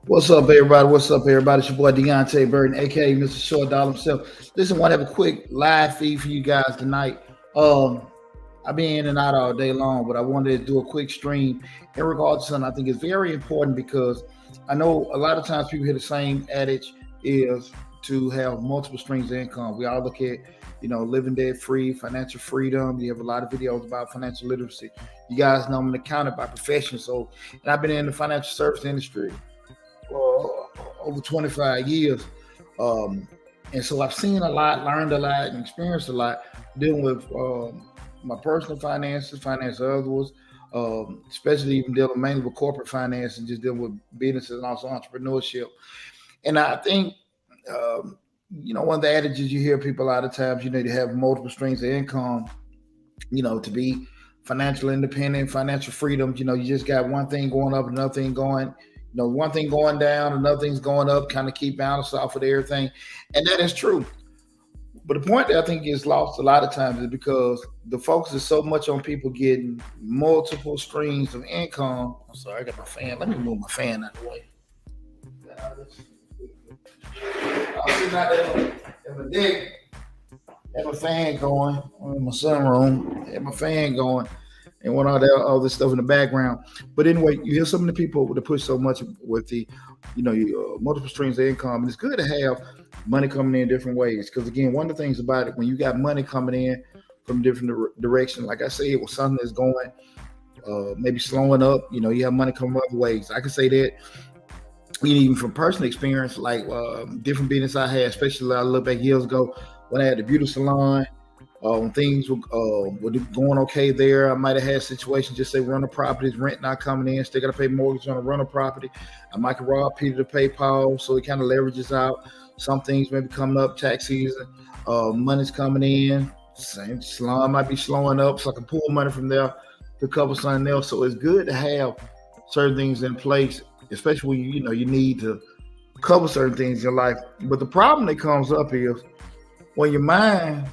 What's up, everybody? What's up, everybody? It's your boy Deonte Burden, aka Mr. Short Dollar himself. Listen, I want to have a quick live feed for you guys tonight. Um, I've been in and out all day long, but I wanted to do a quick stream in regards to something I think is very important because I know a lot of times people hear the same adage is to have multiple streams of income. We all look at, living debt free, financial freedom. You have a lot of videos about financial literacy. You guys know I'm an accountant by profession, and I've been in the financial service industry over 25 years. Um, and so I've seen a lot, learned a lot, and experienced a lot dealing with my personal finances, finance of others, especially even dealing mainly with corporate finance and just dealing with businesses and also entrepreneurship. And I think, one of the adages you hear people a lot of times, to have multiple streams of income, to be financial independent, financial freedom. You just got one thing going up, another thing going, one thing going down, another thing's going up, kind of keep balance off of everything. And that is true. But the point that I think gets lost a lot of times is because the focus is so much on people getting multiple streams of income. I'm sorry, I got my fan. Let me move my fan out of the way. I was sitting out there in my deck, had my fan going. I'm in my sunroom, had my fan going, and all this stuff in the background. But anyway, you hear some of the people that push so much with the, your multiple streams of income, and it's good to have money coming in different ways. Because again, one of the things about it, when you got money coming in from different directions, like I said, it was something that's going, maybe slowing up. You have money coming other ways. I can say that. Even from personal experience, like different business I had, especially I look back years ago when I had the beauty salon. When things were going okay there, I might have had situations, just say rental properties, rent not coming in, still got to pay mortgage on a rental property. I might rob Peter to pay Paul, so it kind of leverages out. Some things maybe coming up, tax season, money's coming in. Same salon might be slowing up, so I can pull money from there to cover something else. So it's good to have certain things in place, especially when you need to cover certain things in your life. But the problem that comes up is when your mind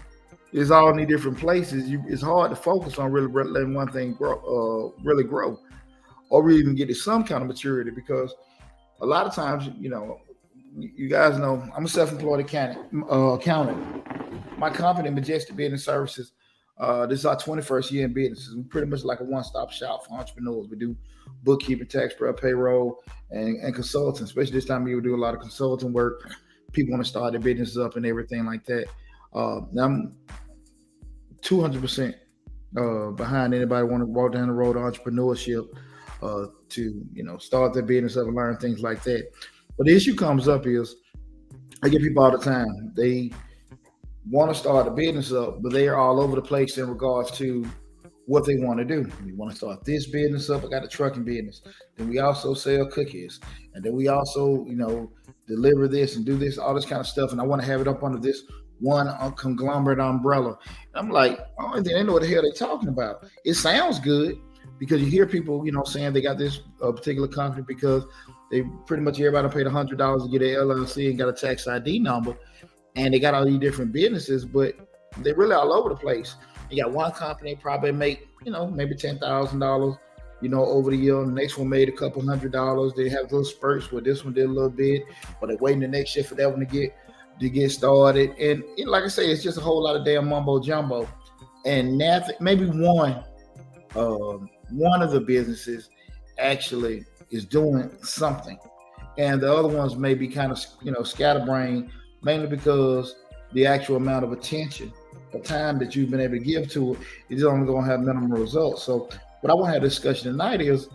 is all in these different places, it's hard to focus on really letting one thing really grow, or even get to some kind of maturity. Because a lot of times, you guys know I'm a self-employed accountant. My company, Majestic Business Services, this is our 21st year in business. We're pretty much like a one-stop shop for entrepreneurs. We do bookkeeping, tax prep, payroll, and consulting. Especially this time of year, we do a lot of consulting work. People want to start their businesses up and everything like that. Now I'm 200% behind anybody want to walk down the road of entrepreneurship to start their business up and learn things like that. But the issue comes up is I get people all the time. They want to start a business up, but they are all over the place in regards to what they want to do. We want to start this business up. I got a trucking business. Then we also sell cookies. And then we also, deliver this and do this, all this kind of stuff. And I want to have it up under this one conglomerate umbrella. And I'm like, I don't think they know what the hell they're talking about. It sounds good because you hear people, saying they got this particular company because they pretty much everybody paid $100 to get an LLC and got a tax ID number. And they got all these different businesses, but they're really all over the place. You got one company probably make, maybe $10,000, over the year. And the next one made a couple $100. They have little spurts where this one did a little bit, but they're waiting the next year for that one to get started. And like I say, it's just a whole lot of damn mumbo jumbo. And nothing, maybe one of the businesses actually is doing something, and the other ones may be kind of scatterbrained, mainly because the actual amount of attention or time that you've been able to give to it is only going to have minimum results. So what I want to have a discussion tonight is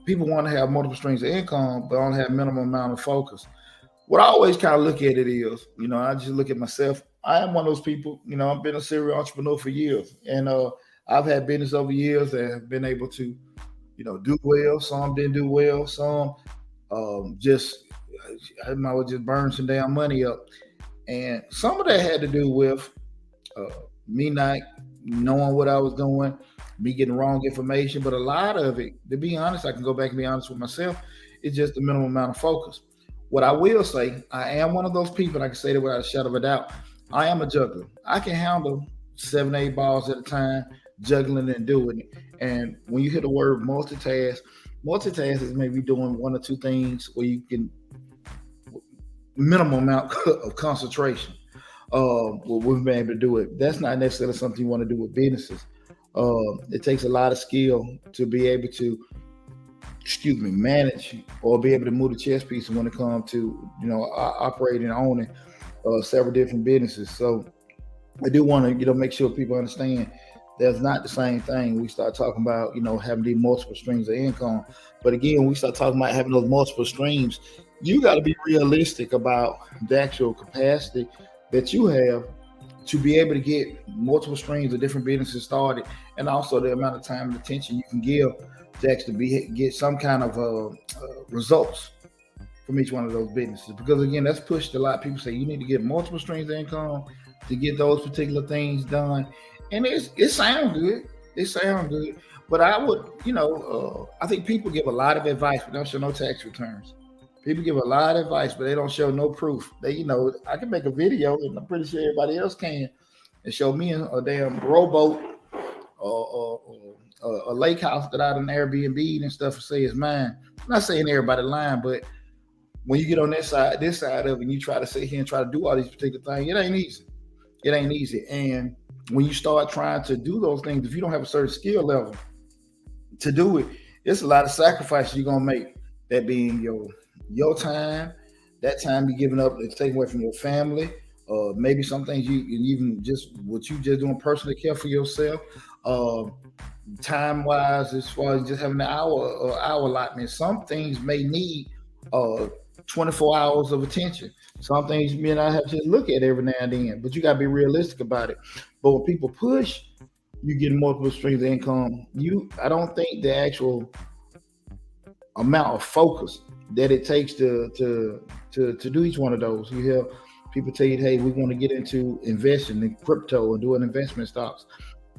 people want to have multiple streams of income, but only have minimum amount of focus. What I always kind of look at it is, I just look at myself. I am one of those people, I've been a serial entrepreneur for years, and I've had business over years that have been able to, do well. Some didn't do well. Some I might well just burn some damn money up. And some of that had to do with me not knowing what I was doing, me getting wrong information. But a lot of it, to be honest, I can go back and be honest with myself, it's just the minimum amount of focus. What I will say, I am one of those people, I can say that without a shadow of a doubt. I am a juggler. I can handle 7, 8 balls at a time, juggling and doing it. And when you hear the word multitask, Multitask is maybe doing one or two things where you can minimal amount of concentration. We've been able to do it. That's not necessarily something you want to do with businesses. It takes a lot of skill to be able to, manage or be able to move the chess pieces when it comes to operating and owning several different businesses. So I do want to make sure people understand that's not the same thing. We start talking about having these multiple streams of income, but again, when we start talking about having those multiple streams, you got to be realistic about the actual capacity that you have to be able to get multiple streams of different businesses started, and also the amount of time and attention you can give to actually get some kind of results from each one of those businesses. Because again, that's pushed a lot. People say you need to get multiple streams of income to get those particular things done, and it sounds good. It sounds good, but I would, I think people give a lot of advice, but don't show no tax returns. People give a lot of advice, but they don't show no proof. I can make a video, and I'm pretty sure everybody else can, and show me a damn rowboat or a lake house that I done Airbnb and stuff and say it's mine. I'm not saying everybody lying, but when you get on this side of it, and you try to sit here and try to do all these particular things, it ain't easy. It ain't easy. And when you start trying to do those things, if you don't have a certain skill level to do it, it's a lot of sacrifices you're gonna make. That being your time, that time you're giving up, it's taken away from your family. Maybe some things you even just what you just doing personally care for yourself. Time wise, as far as just having an hour allotment, some things may need 24 hours of attention. Some things you may not have to look at every now and then, but you got to be realistic about it. But when people push, you get multiple streams of income. I don't think the actual amount of focus that it takes to do each one of those. You hear people tell you, hey, we want to get into investing in crypto and doing investment stocks.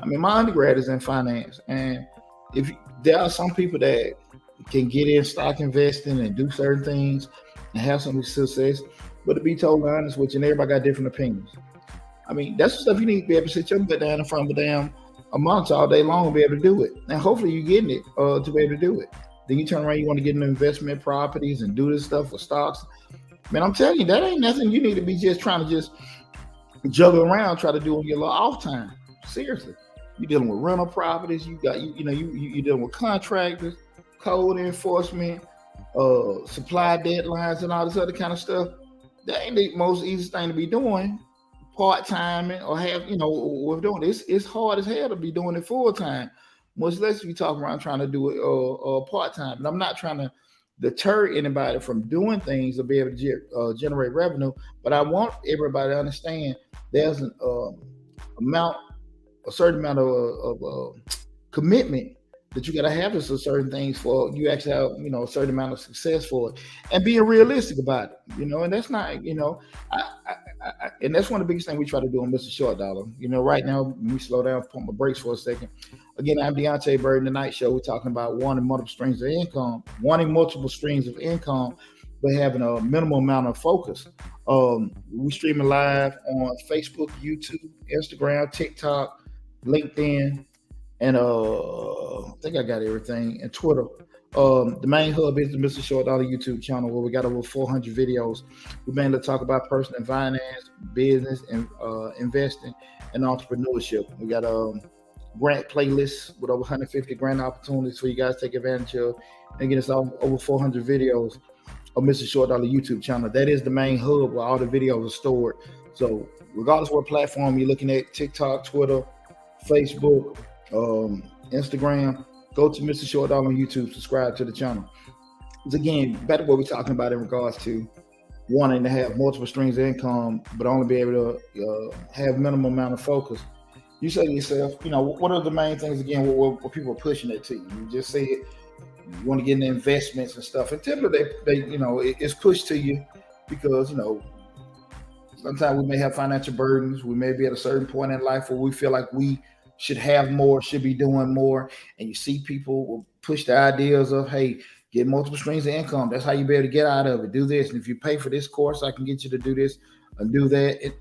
I mean, my undergrad is in finance, and if there are some people that can get in stock investing and do certain things and have some success, but to be totally honest with you, and everybody got different opinions. I mean, that's the stuff you need to be able to sit your butt down in front of a damn a monitor all day long and be able to do it. And hopefully you're getting it to be able to do it. Then you turn around, you want to get into investment properties and do this stuff for stocks. Man, I'm telling you, that ain't nothing you need to be just trying to just juggle around, try to do on your little off time. Seriously. You're dealing with rental properties, you're dealing with contractors, code enforcement, supply deadlines, and all this other kind of stuff. That ain't the most easiest thing to be doing part-time or have, we're doing this. It's hard as hell to be doing it full-time, much less if you talk around trying to do it part-time. And I'm not trying to deter anybody from doing things or be able to generate revenue, but I want everybody to understand there's a certain amount of commitment that you got to have to certain things for you actually have, a certain amount of success for it, and being realistic about it, and that's not, and that's one of the biggest things we try to do on Mr. Short Dollar. Right now, when we slow down, pump my brakes for a second. Again, I'm Deonte Burden, the Night Show. We're talking about wanting multiple streams of income, but having a minimal amount of focus. We streaming live on Facebook, YouTube, Instagram, TikTok, LinkedIn, and I think I got everything, and Twitter. The main hub is the Mr. Short Dollar YouTube channel, where we got over 400 videos. We mainly talk about personal finance, business, and investing and entrepreneurship. We got grant playlists with over 150 grant opportunities for you guys to take advantage of. And again, it's over 400 videos of Mr. Short Dollar YouTube channel. That is the main hub where all the videos are stored. So regardless of what platform you're looking at, TikTok, Twitter, Facebook, Instagram, go to Mr. Short Dollar on YouTube, subscribe to the channel. Because again, back to what we're talking about in regards to wanting to have multiple streams of income, but only be able to have minimum amount of focus. You say to yourself, what are the main things, again, what people are pushing it to you? You just say it, you want to get into investments and stuff. And typically it's pushed to you because, sometimes we may have financial burdens. We may be at a certain point in life where we feel like we should have more, should be doing more. And you see people will push the ideas of, hey, get multiple streams of income. That's how you be able to get out of it. Do this. And if you pay for this course, I can get you to do this and do that.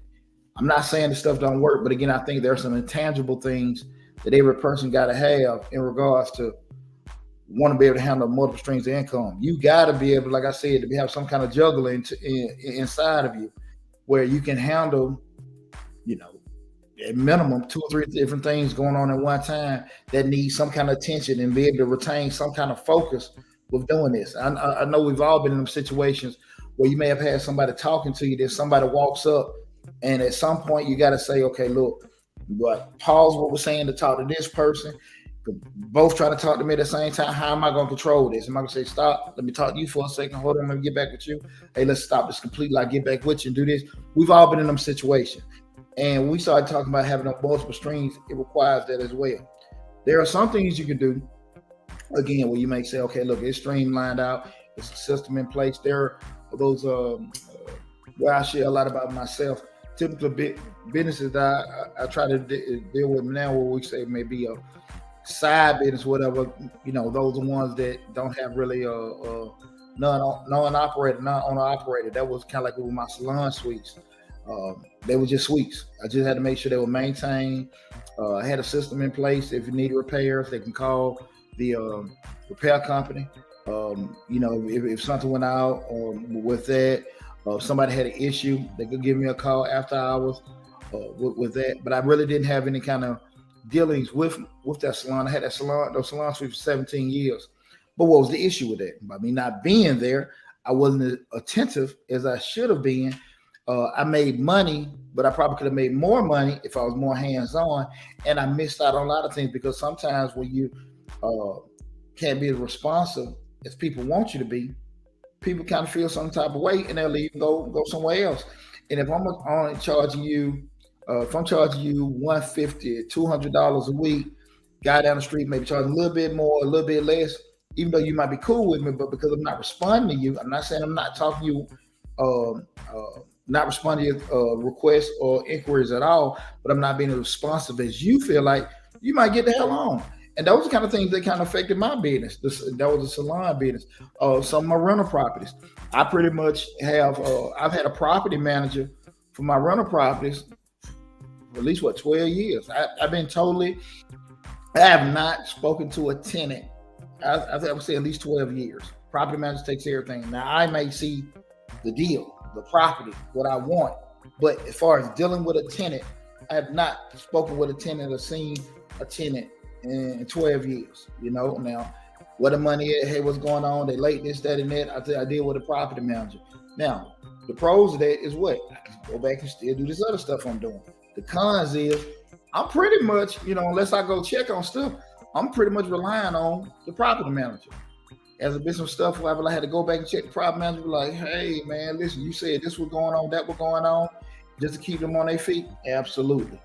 I'm not saying this stuff don't work, but again, I think there are some intangible things that every person got to have in regards to want to be able to handle multiple streams of income. You got to be able, like I said, to have some kind of juggling inside of you where you can handle, at minimum 2 or 3 different things going on at one time that need some kind of attention and be able to retain some kind of focus with doing this. I know we've all been in them situations where you may have had somebody talking to you, then somebody walks up, and at some point you got to say, okay, look, pause what we're saying to talk to this person. Both try to talk to me at the same time. How am I going to control this? Am I going to say, stop, let me talk to you for a second. Hold on, let me get back with you. Hey, let's stop this completely. I'll get back with you and do this. We've all been in them situations. And when we started talking about having multiple streams, it requires that as well. There are some things you can do, again, where you may say, okay, look, it's streamlined out. It's a system in place. There are those where I share a lot about myself. Typical businesses that I try to deal with now, where we say maybe a side business, whatever, those are ones that don't have really non-owner operator. That was kind of like with my salon suites. They were just suites. I just had to make sure they were maintained. I had a system in place. If you need repairs, they can call the repair company. If something went out with that, if somebody had an issue, they could give me a call after hours with that. But I really didn't have any kind of dealings with that salon. I had those salon suites for 17 years. But what was the issue with that? By me not being there, I wasn't as attentive as I should have been. I made money, but I probably could have made more money if I was more hands-on, and I missed out on a lot of things because sometimes when you can't be as responsive as people want you to be, people kind of feel some type of way and they'll leave and go somewhere else. And if I'm only charging you, if I'm charging you $150, $200 a week, guy down the street maybe charging a little bit more, a little bit less, even though you might be cool with me, but because I'm not responding to you, I'm not saying I'm not talking to you, not responding to your requests or inquiries at all, but I'm not being as responsive as you feel like, you might get the hell on. And those are the kind of things that kind of affected my business. That was a salon business. Some of my rental properties. I pretty much have, I've had a property manager for my rental properties for at least 12 years. I have not spoken to a tenant. I would say at least 12 years. Property manager takes everything. Now I may see the deal, the property, what I want. But as far as dealing with a tenant, I have not spoken with a tenant or seen a tenant in 12 years. Now, what the money is, hey, what's going on? They late this, that, and that. I deal with a property manager. Now, the pros of that is what? I can go back and still do this other stuff I'm doing. The cons is I'm pretty much, unless I go check on stuff, I'm pretty much relying on the property manager. As a business stuff, where I had to go back and check the property manager, like, hey, man, listen, you said this was going on, that was going on, just to keep them on their feet? Absolutely.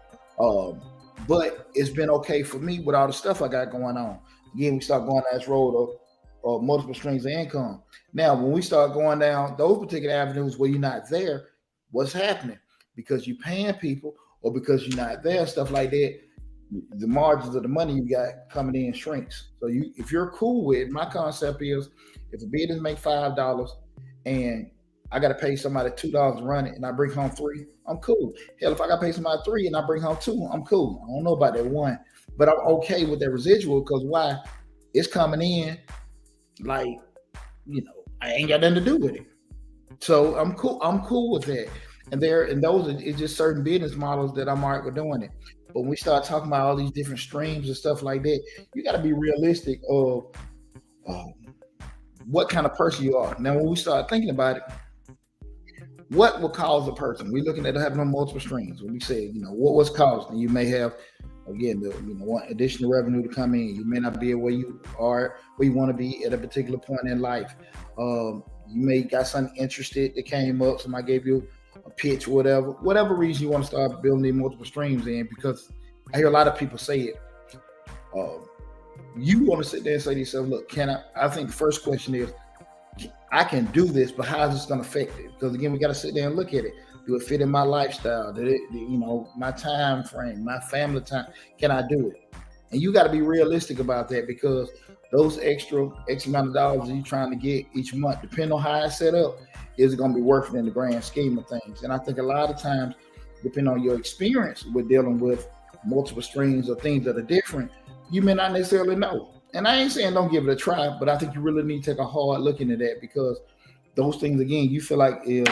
But it's been okay for me with all the stuff I got going on. Again, we start going down this road of multiple streams of income. Now, when we start going down those particular avenues where you're not there, what's happening? Because you're paying people or because you're not there, stuff like that, the margins of the money you got coming in shrinks. So if you're cool with it, my concept is if a business make $5 and I got to pay somebody $2 to run it and I bring home $3, I'm cool. Hell, if I got to pay somebody $3 and I bring home $2, I'm cool. I don't know about that one, but I'm okay with that residual because why? It's coming in like, I ain't got nothing to do with it. So I'm cool. I'm cool with that. And those are just certain business models that I'm all right with doing it. But when we start talking about all these different streams and stuff like that, you got to be realistic of what kind of person you are. Now, when we start thinking about it, what will cause a person? We're looking at having multiple streams. When we say, what's causing? You may have, again, want additional revenue to come in. You may not be where you are, where you want to be at a particular point in life. You may got something interested that came up. Somebody gave you a pitch, whatever reason you want to start building these multiple streams in, because I hear a lot of people say it. You want to sit there and say to yourself, look, I think the first question is, I can do this, but how is this going to affect it? Because again, we got to sit there and look at it. Do it fit in my lifestyle? My time frame, my family time? Can I do it? And you got to be realistic about that, because those X amount of dollars that you're trying to get each month, depending on how it's set up, is going to be worth it in the grand scheme of things. And I think a lot of times, depending on your experience with dealing with multiple streams or things that are different, you may not necessarily know. And I ain't saying don't give it a try, but I think you really need to take a hard look into that, because those things, again, you feel like is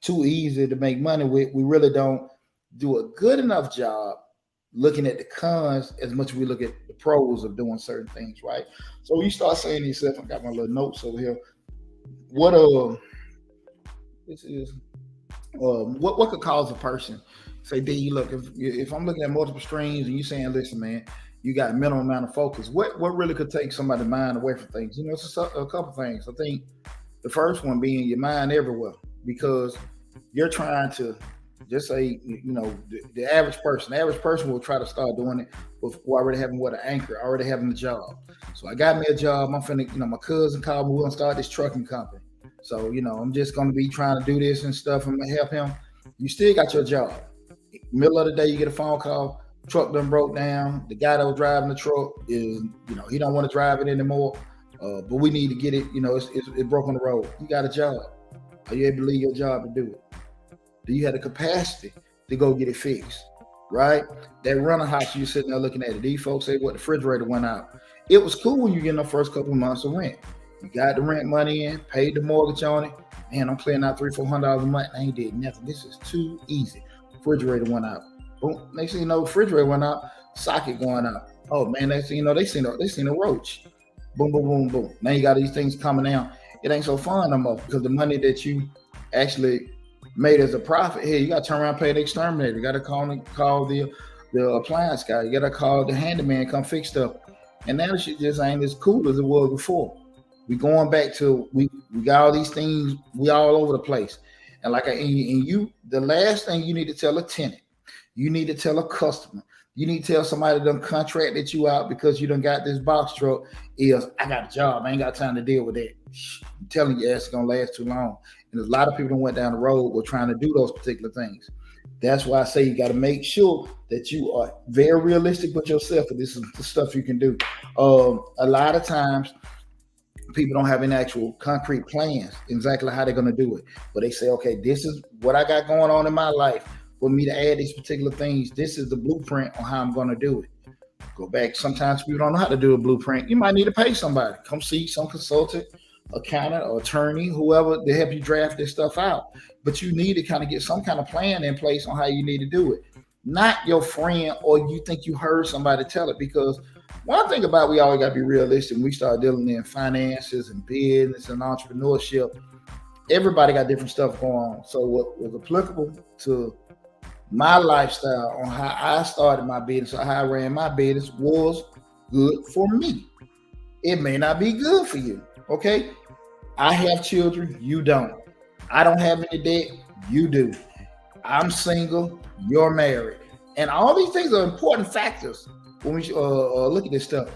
too easy to make money with. We really don't do a good enough job looking at the cons as much as we look at the pros of doing certain things, right? So you start saying to yourself, I got my little notes over here. What this is what could cause a person say, D, look, if I'm looking at multiple streams and you saying, listen, man, you got a minimum amount of focus, what really could take somebody's mind away from things? You know, it's a couple things. I think the first one being your mind everywhere, because you're trying to just say, the average person will try to start doing it with already having what, an anchor, already having a job. So I got me a job. I'm finna, my cousin called me, we're gonna start this trucking company. So, I'm just gonna be trying to do this and stuff. I'm gonna help him. You still got your job. Middle of the day, you get a phone call, truck done broke down. The guy that was driving the truck is, he don't want to drive it anymore. But we need to get it, it's broke on the road. You got a job. Are you able to leave your job to do it? Do you have the capacity to go get it fixed? Right? That rental house, you sitting there looking at it. These folks say, what, the refrigerator went out. It was cool when you get in the first couple of months of rent. You got the rent money in, paid the mortgage on it. Man, I'm clearing out $300-400 a month. I ain't did nothing. This is too easy. Refrigerator went out. Boom. Next thing you know, refrigerator went out. Socket going out. Oh man, next thing you know, they seen a roach. Boom, boom, boom, boom. Now you got these things coming out. It ain't so fun no more, because the money that you actually made as a profit, hey, you got to turn around and pay the exterminator. You got to call the appliance guy. You got to call the handyman, come fix stuff. And now shit just ain't as cool as it was before. We going back to we got all these things. We all over the place. And the last thing you need to tell a tenant, you need to tell a customer, you need to tell somebody that done contracted you out because you done got this box truck is, I got a job. I ain't got time to deal with that. I'm telling you, it's gonna last too long. And a lot of people that went down the road were trying to do those particular things. That's why I say you got to make sure that you are very realistic with yourself. And this is the stuff you can do. A lot of times, people don't have any actual concrete plans exactly how they're going to do it. But they say, okay, this is what I got going on in my life. For me to add these particular things, this is the blueprint on how I'm going to do it. Go back. Sometimes people don't know how to do a blueprint. You might need to pay somebody. Come see some consultant, accountant, or attorney, whoever, to help you draft this stuff out. But you need to kind of get some kind of plan in place on how you need to do it. Not your friend, or you think you heard somebody tell it. Because one thing about, we always got to be realistic when we start dealing in finances and business and entrepreneurship. Everybody got different stuff going on. So what was applicable to my lifestyle on how I started my business or how I ran my business was good for me. It may not be good for you. Okay? I have children. You don't. I don't have any debt. You do. I'm single. You're married. And all these things are important factors when we look at this stuff.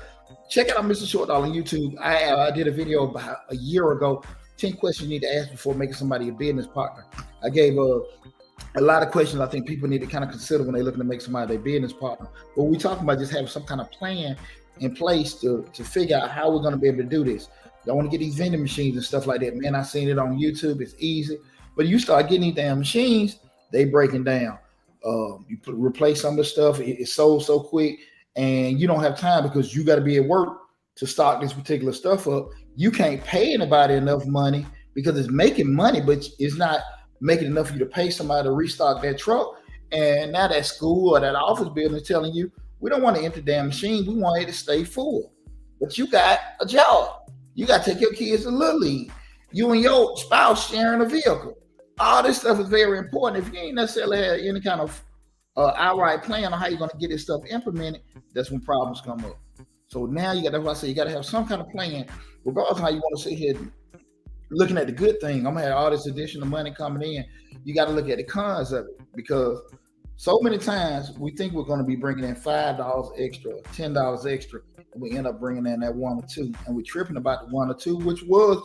Check out Mr. Short Dollar on YouTube. I did a video about a year ago, 10 questions you need to ask before making somebody a business partner. I gave a lot of questions I think people need to kind of consider when they're looking to make somebody their business partner. But we're talking about just having some kind of plan in place to figure out how we're going to be able to do this. Y'all want to get these vending machines and stuff like that. Man, I seen it on YouTube. It's easy. But you start getting these damn machines, they breaking down. You replace some of the stuff. It's sold so quick. And you don't have time because you got to be at work to stock this particular stuff up. You can't pay anybody enough money because it's making money, but it's not making enough for you to pay somebody to restock that truck. And now that school or that office building is telling you, we don't want to empty damn machine. We want it to stay full. But you got a job. You got to take your kids to Little League. You and your spouse sharing a vehicle. All this stuff is very important. If you ain't necessarily had any kind of outright plan on how you're going to get this stuff implemented, that's when problems come up. So now that's why I say you got to have some kind of plan, regardless of how you want to sit here looking at the good thing. I'm going to have all this additional money coming in. You got to look at the cons of it, because so many times we think we're going to be bringing in $5 extra, $10 extra, and we end up bringing in that 1 or 2, and we're tripping about the 1 or 2, which was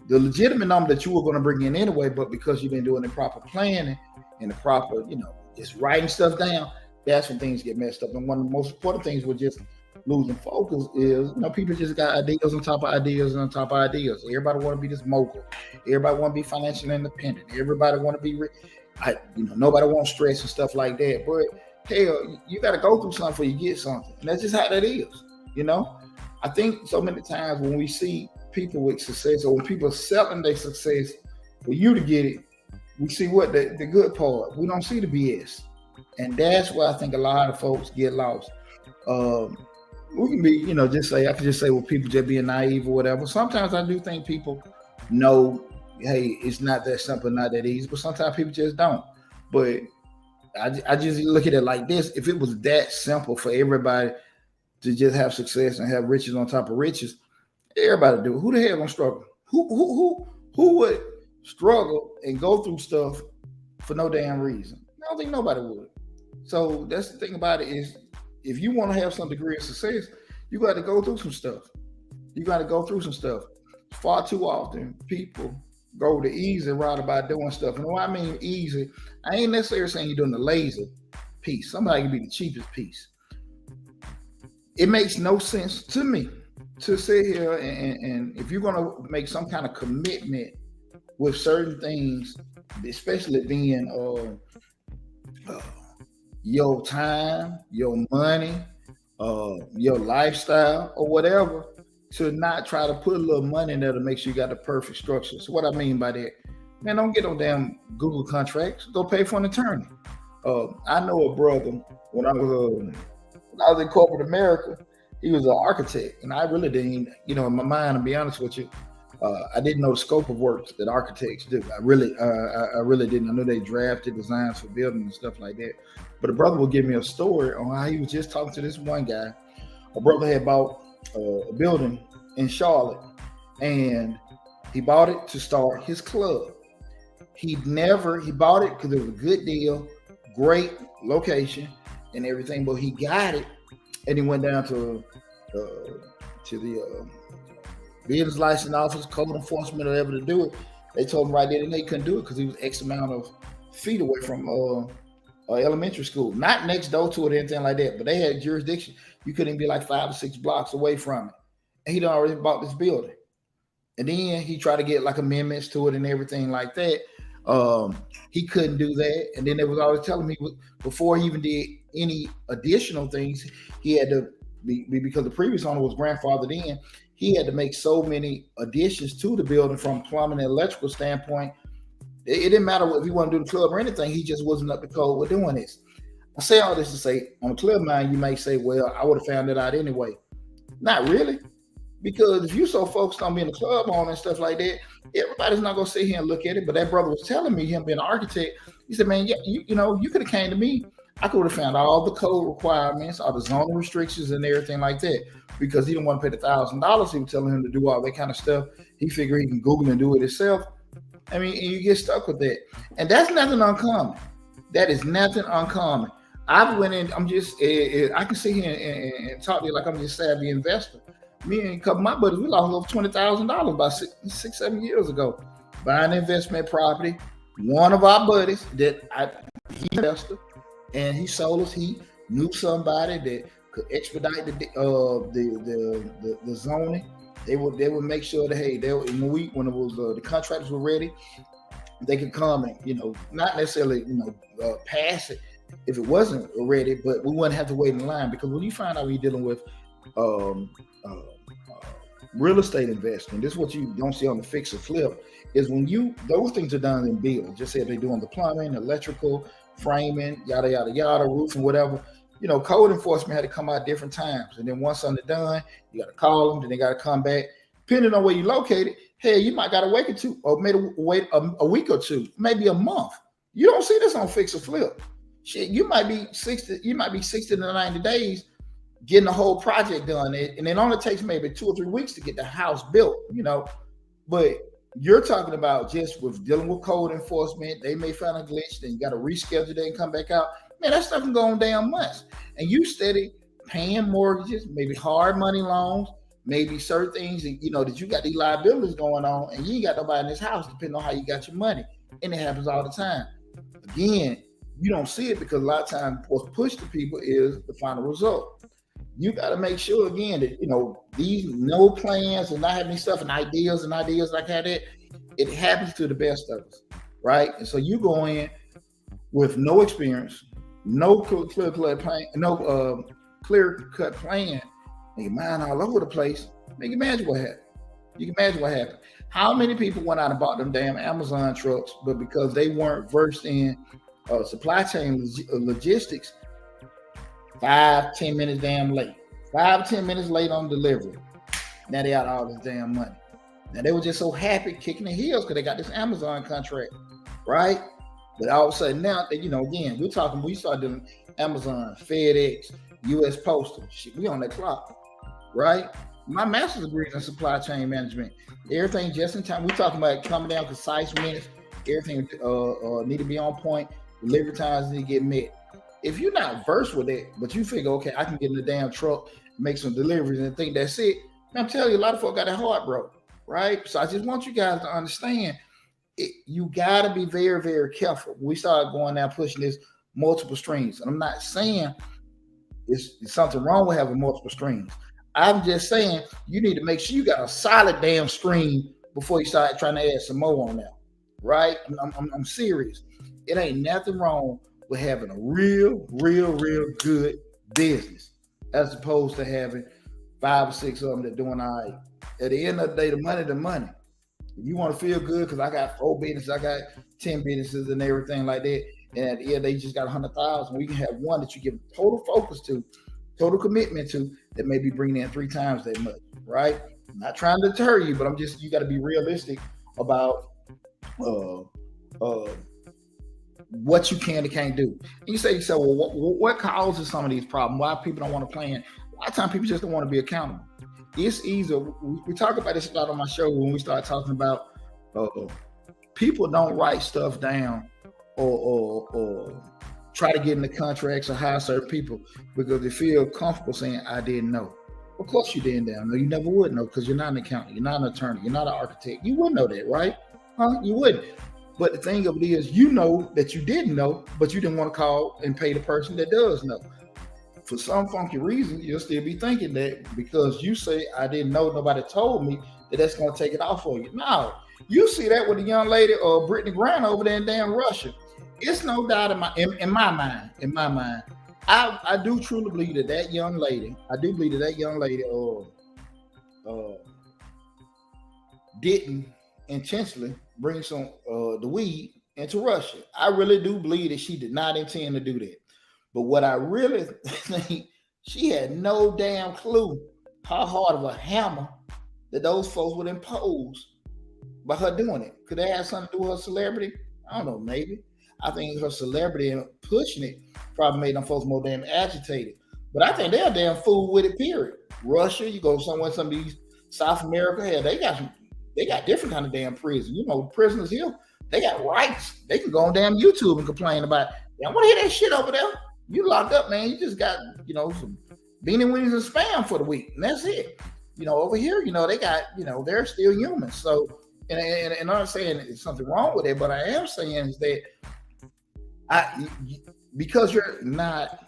the legitimate number that you were going to bring in anyway. But because you've been doing the proper planning and the proper, just writing stuff down, that's when things get messed up. And one of the most important things with just losing focus is, people just got ideas on top of ideas and on top of ideas. Everybody want to be this mogul. Everybody want to be financially independent. Everybody want to be nobody wants stress and stuff like that. But hell, you got to go through something before you get something. And that's just how that is, I think so many times when we see people with success, or when people are selling their success for you to get it, we see what the good part. We don't see the BS. And that's where I think a lot of folks get lost. Um, we can be, just say, I can just say, well, people just being naive or whatever. Sometimes I do think people know, hey, it's not that simple, not that easy, but sometimes people just don't. But I just look at it like this. If it was that simple for everybody to just have success and have riches on top of riches, everybody do it. Who the hell gonna struggle? Who would struggle and go through stuff for no damn reason? I don't think nobody would. So that's the thing about it is, if you want to have some degree of success, you got to go through some stuff. You got to go through some stuff. Far too often, people go the easy route about doing stuff. And when I mean easy, I ain't necessarily saying you're doing the lazy piece. Somebody can be the cheapest piece. It makes no sense to me to sit here and if you're going to make some kind of commitment with certain things, especially being your time, your money, your lifestyle, or whatever, to not try to put a little money in there to make sure you got the perfect structure. So what I mean by that, man, don't get no damn Google contracts. Go pay for an attorney. I know a brother when I was in corporate America. He was an architect, and I really didn't, in my mind, to be honest with you, I didn't know the scope of work that architects do. I really didn't. I knew they drafted designs for buildings and stuff like that. But a brother will give me a story on how he was just talking to this one guy. A brother had bought a building in Charlotte, and he bought it to start his club. He bought it because it was a good deal, great location and everything, but he got it and he went down to the business license office, code enforcement, or whatever to do it. They told him right there and they couldn't do it because he was X amount of feet away from elementary school. Not next door to it or anything like that, but they had jurisdiction. You couldn't be like 5 or 6 blocks away from it. And he'd already bought this building. And then he tried to get like amendments to it and everything like that. He couldn't do that. And then they was always telling me before he even did any additional things, he had to be, because the previous owner was grandfathered in, he had to make so many additions to the building from plumbing and electrical standpoint. It didn't matter if he wanted to do the club or anything. He just wasn't up to code with doing this. I say all this to say, on the club mind, you may say, well, I would have found it out anyway. Not really. Because if you're so focused on being a club owner and stuff like that, everybody's not going to sit here and look at it. But that brother was telling me, him being an architect, he said, man, yeah, you could have came to me. I could have found all the code requirements, all the zoning restrictions and everything like that, because he didn't want to pay the $1,000. He was telling him to do all that kind of stuff. He figured he can Google and do it himself. I mean, and you get stuck with that. And that's nothing uncommon. That is nothing uncommon. I went in, I'm just, I can sit here and talk to you like I'm just a savvy investor. Me and a couple of my buddies, we lost over $20,000 about 6-7 years ago buying investment property. One of our buddies he invested, and he sold us. He knew somebody that could expedite the zoning. They would make sure that in the week when it was the contractors were ready, they could come and not necessarily pass it if it wasn't ready, but we wouldn't have to wait in line, because when you find out when you're dealing with real estate investing, this is what you don't see on the fix or flip, is when those things are done in build. Just say they're doing the plumbing, electrical, framing, yada yada yada, roofing, whatever. Code enforcement had to come out different times, and then once something done, you got to call them, then they got to come back. Depending on where you're located, hey, you might got to wait or two, or maybe wait a week or two, maybe a month. You don't see this on fix or flip. Shit, you might be 60 to 90 days getting the whole project done, and it only takes maybe 2 or 3 weeks to get the house built, But you're talking about just with dealing with code enforcement, they may find a glitch, then you got to reschedule it and come back out. Man, that stuff can go on damn months. And you steady paying mortgages, maybe hard money loans, maybe certain things that, that you got these liabilities going on, and you ain't got nobody in this house, depending on how you got your money. And it happens all the time. Again, you don't see it because a lot of times what's pushed to people is the final result. You got to make sure, again, that, these no plans and not having stuff and ideas like that, it happens to the best of us, right? And so you go in with no experience, no clear-cut plan, Nigga, mine all over the place. Nigga, imagine what happened. You can imagine what happened. How many people went out and bought them damn Amazon trucks, but because they weren't versed in supply chain logistics, 5-10 minutes damn late. 5-10 minutes late on delivery. Now they out all this damn money. Now they were just so happy kicking their heels because they got this Amazon contract, right? But all of a sudden now, again, we start doing Amazon, FedEx, U.S. Postal. Shit, we on that clock, right? My master's degree is in supply chain management. Everything just in time. We're talking about coming down concise minutes. Everything need to be on point. Delivery times need to get met. If you're not versed with it, but you figure, okay, I can get in the damn truck, make some deliveries, and think that's it. And I'm telling you, a lot of folks got their heart broke, right? So I just want you guys to understand, you got to be very, very careful. We start going now pushing this multiple streams. And I'm not saying it's something wrong with having multiple streams. I'm just saying you need to make sure you got a solid damn stream before you start trying to add some more on there, right? I'm serious. It ain't nothing wrong with having a real good business as opposed to having 5 or 6 of them that doing all right. At the end of the day, the money. If you want to feel good, because I got 4 businesses, I got 10 businesses and everything like that, and at the end they just got 100,000. We can have one that you give total focus to, total commitment to, that may be bringing in 3 times that much, right? I'm not trying to deter you, but you got to be realistic about what you can and can't do. And you say, well, what causes some of these problems? Why people don't want to plan? A lot of times people just don't want to be accountable. It's easy. We talk about this a lot on my show when we start talking about people don't write stuff down or try to get into contracts or hire certain people because they feel comfortable saying, I didn't know. Of course you didn't know. You never would know because you're not an accountant. You're not an attorney. You're not an architect. You wouldn't know that, right? You wouldn't. But the thing of it is, you know that you didn't know, but you didn't want to call and pay the person that does know. For some funky reason, you'll still be thinking that because you say, I didn't know, nobody told me, that's going to take it off for you. No, you see that with the young lady or Brittany Grant over there in damn Russia. It's no doubt in my mind, I do truly believe that young lady, didn't intentionally bring some the weed into Russia. I really do believe that she did not intend to do that. But what I really think, she had no damn clue how hard of a hammer that those folks would impose by her doing it. Could they have something to do with her celebrity? I don't know, maybe. I think her celebrity and pushing it probably made them folks more damn agitated. But I think they're damn fool with it, period. Russia, you go somewhere, some of these South America, hell, they got different kind of damn prison. Prisoners here, they got rights. They can go on damn YouTube and complain about, I want to hear that shit over there. You locked up, man. You just got, some beanie weenies and spam for the week. And that's it. Over here, they got, they're still humans. So, and I'm not saying there's something wrong with it, but I am saying is that because you're not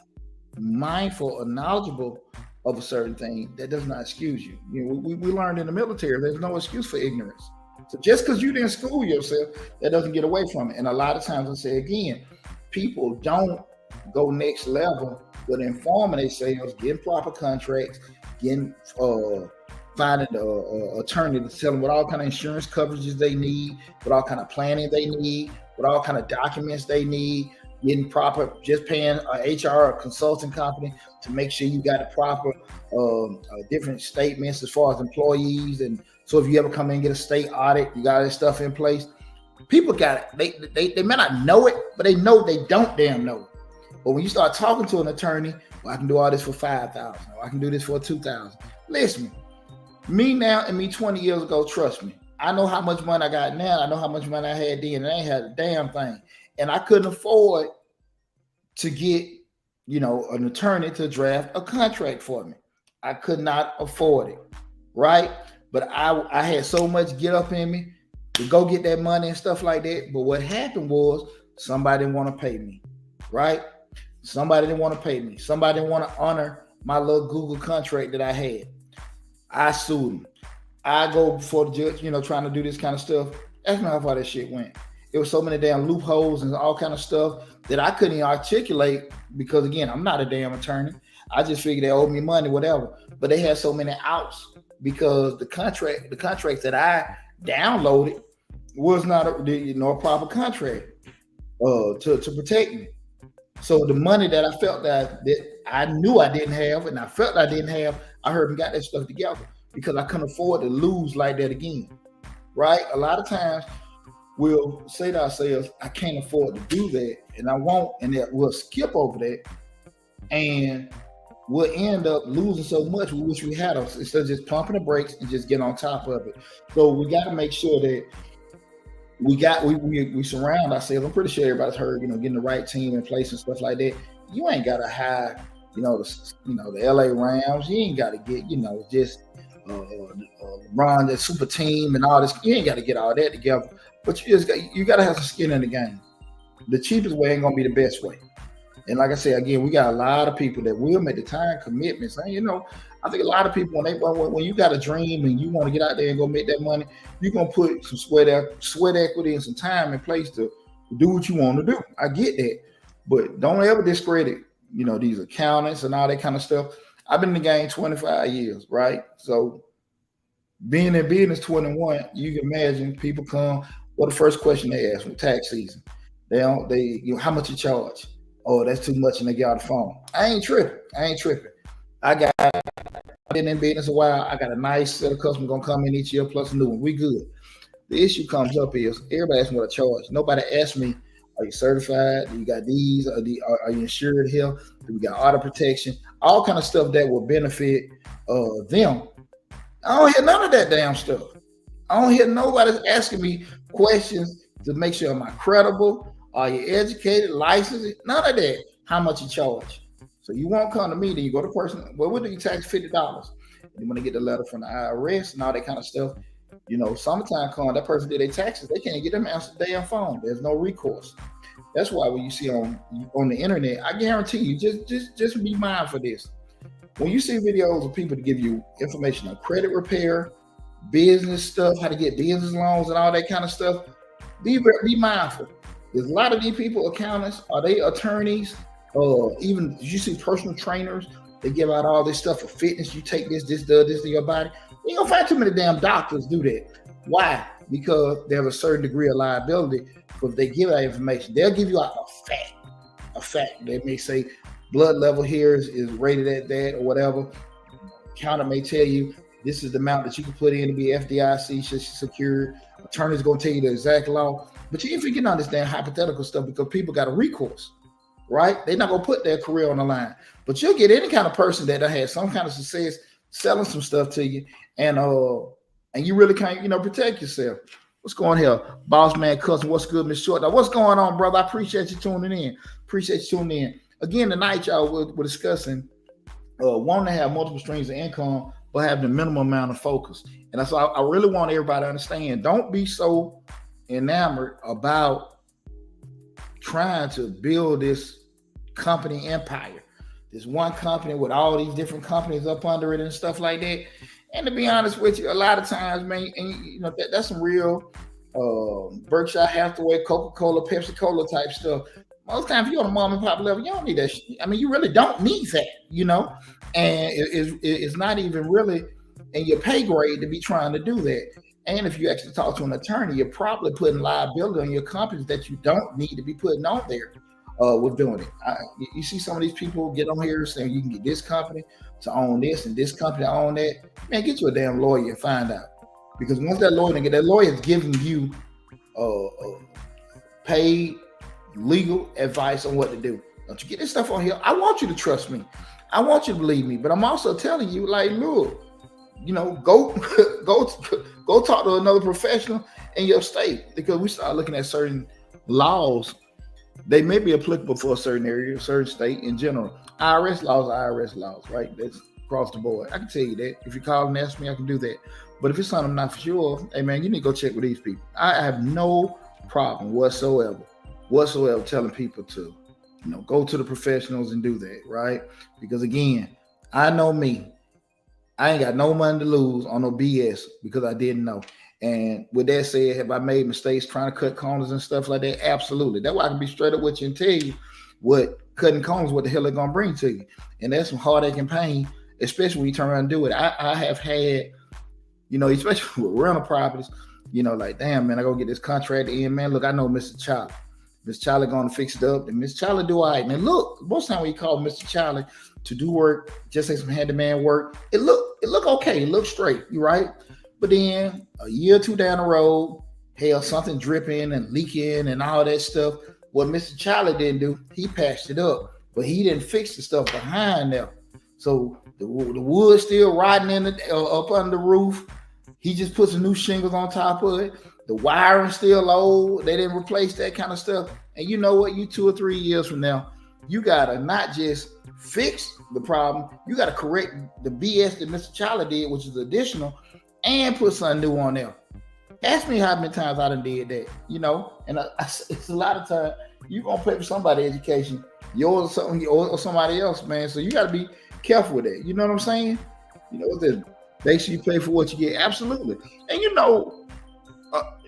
mindful or knowledgeable of a certain thing, that does not excuse you. We learned in the military, there's no excuse for ignorance. So just because you didn't school yourself, that doesn't get away from it. And a lot of times I say again, people don't go next level with informing themselves, getting proper contracts, finding an attorney to tell them what all kind of insurance coverages they need, what all kind of planning they need, what all kind of documents they need, getting proper, just paying a HR or consulting company to make sure you got the proper different statements as far as employees. And so if you ever come in and get a state audit, you got this stuff in place. People got it. They may not know it, but they know they don't damn know it. But when you start talking to an attorney, well, I can do all this for $5,000, or I can do this for $2,000. Listen, me now and me 20 years ago, trust me, I know how much money I got now. I know how much money I had then, and I ain't had a damn thing. And I couldn't afford to get, an attorney to draft a contract for me. I could not afford it, right? But I had so much get up in me to go get that money and stuff like that. But what happened was somebody didn't want to pay me, right? Somebody didn't want to pay me. Somebody didn't want to honor my little Google contract that I had. I sued him. I go before the judge, trying to do this kind of stuff. Ask me how far that shit went. It was so many damn loopholes and all kind of stuff that I couldn't even articulate because, again, I'm not a damn attorney. I just figured they owed me money, whatever. But they had so many outs because the contracts that I downloaded was not a proper contract to protect me. So the money that I felt that I knew I didn't have, and I felt I didn't have, I heard and got that stuff together because I couldn't afford to lose like that again. Right? A lot of times we'll say to ourselves, I can't afford to do that, and I won't, and that we'll skip over that, and we'll end up losing so much we wish we had us instead of just pumping the brakes and just get on top of it. So we got to make sure that we surround ourselves. I'm pretty sure everybody's heard, getting the right team in place and stuff like that. You ain't got to hire, the LA Rams. You ain't got to get, just run the super team and all this. You ain't got to get all that together. But you got to have some skin in the game. The cheapest way ain't gonna be the best way. And like I said, again, we got a lot of people that will make the time commitments. And, I think a lot of people, when you got a dream and you want to get out there and go make that money, you're going to put some sweat equity and some time in place to do what you want to do. I get that. But don't ever discredit, these accountants and all that kind of stuff. I've been in the game 25 years, right? So being in business 21, you can imagine people come, the first question they ask with tax season, how much you charge? Oh, that's too much, and they get out the phone. I ain't tripping. I've been in business a while. I got a nice set of customers gonna come in each year plus a new one. We good. The issue comes up is everybody asks me what I charge. Nobody asks me, are you certified? Do you got these? Are you insured here? Do we got auto protection? All kind of stuff that will benefit them. I don't hear none of that damn stuff. I don't hear nobody asking me questions to make sure am I credible? Are you educated, licensed? None of that. How much you charge? So you won't come to me, then you go to person, well, what do you tax $50? And you want to get the letter from the IRS and all that kind of stuff. Summertime come, that person did their taxes, they can't get them answer the damn phone. There's no recourse. That's why when you see on the internet, I guarantee you, just be mindful of this. When you see videos of people to give you information on credit repair, business stuff, how to get business loans and all that kind of stuff, be mindful. There's a lot of these people, accountants, are they attorneys? Even you see personal trainers, they give out all this stuff for fitness. You take this to your body. You ain't gonna find too many damn doctors do that. Why? Because they have a certain degree of liability. If they give out information, they'll give you a fact. They may say blood level here is rated at that or whatever. Counter may tell you this is the amount that you can put in to be FDIC secured. Attorney's gonna tell you the exact law. But you ain't forgetting all this damn hypothetical stuff because people got a recourse. Right? They're not gonna put their career on the line. But you'll get any kind of person that has some kind of success selling some stuff to you, and you really can't, protect yourself. What's going here? Boss man cousin, what's good, Miss Short? Now, what's going on, brother? I appreciate you tuning in. Again, tonight, y'all, we're discussing wanting to have multiple streams of income, but having the minimum amount of focus. And that's why I really want everybody to understand. Don't be so enamored about trying to build this company empire, this one company with all these different companies up under it and stuff like that. And to be honest with you, a lot of times, man, and that's some real Berkshire Hathaway, Coca-Cola, Pepsi-Cola type stuff. Most times, if you're on a mom and pop level, you don't need that shit. I mean, you really don't need that, and it's not even really in your pay grade to be trying to do that. And if you actually talk to an attorney, you're probably putting liability on your companies that you don't need to be putting on there with doing it. You see some of these people get on here saying you can get this company to own this and this company to own that. Man, get you a damn lawyer and find out. Because once that lawyer is giving you paid legal advice on what to do. Don't you get this stuff on here? I want you to trust me. I want you to believe me. But I'm also telling you, like, look, go talk to another professional in your state, because we start looking at certain laws. They may be applicable for a certain area, a certain state in general. IRS laws, right? That's across the board. I can tell you that. If you call and ask me, I can do that. But if it's something I'm not for sure, hey man, you need to go check with these people. I have no problem whatsoever telling people to, go to the professionals and do that, right? Because again, I know me. I ain't got no money to lose on no BS because I didn't know. And with that said, have I made mistakes trying to cut corners and stuff like that? Absolutely. That's why I can be straight up with you and tell you, what cutting cones, what the hell they're gonna bring to you. And that's some heartache and pain, especially when you turn around and do it. I have had, especially with rental properties, like, damn, man, I go get this contract in, man. Look, I know Mr. Charlie. Mr. Charlie gonna fix it up, and Mr. Charlie do all right. And look, most time when you call Mr. Charlie to do work, just like some handyman work, it look okay, it look straight, you right? But then a year or two down the road, hell, something dripping and leaking and all that stuff. What Mr. Charlie didn't do, he patched it up, but he didn't fix the stuff behind there. So the wood still rotting in up under the roof. He just put some new shingles on top of it. The wiring still old. They didn't replace that kind of stuff. And you know what? You 2 or 3 years from now, you gotta not just fix the problem, you gotta correct the BS that Mr. Charlie did, which is additional, and put something new on there. Ask me how many times I done did that, and it's a lot of time you're gonna pay for somebody's education, yours or somebody else, man. So you gotta be careful with that. You know what I'm saying? Make sure you pay for what you get. Absolutely. And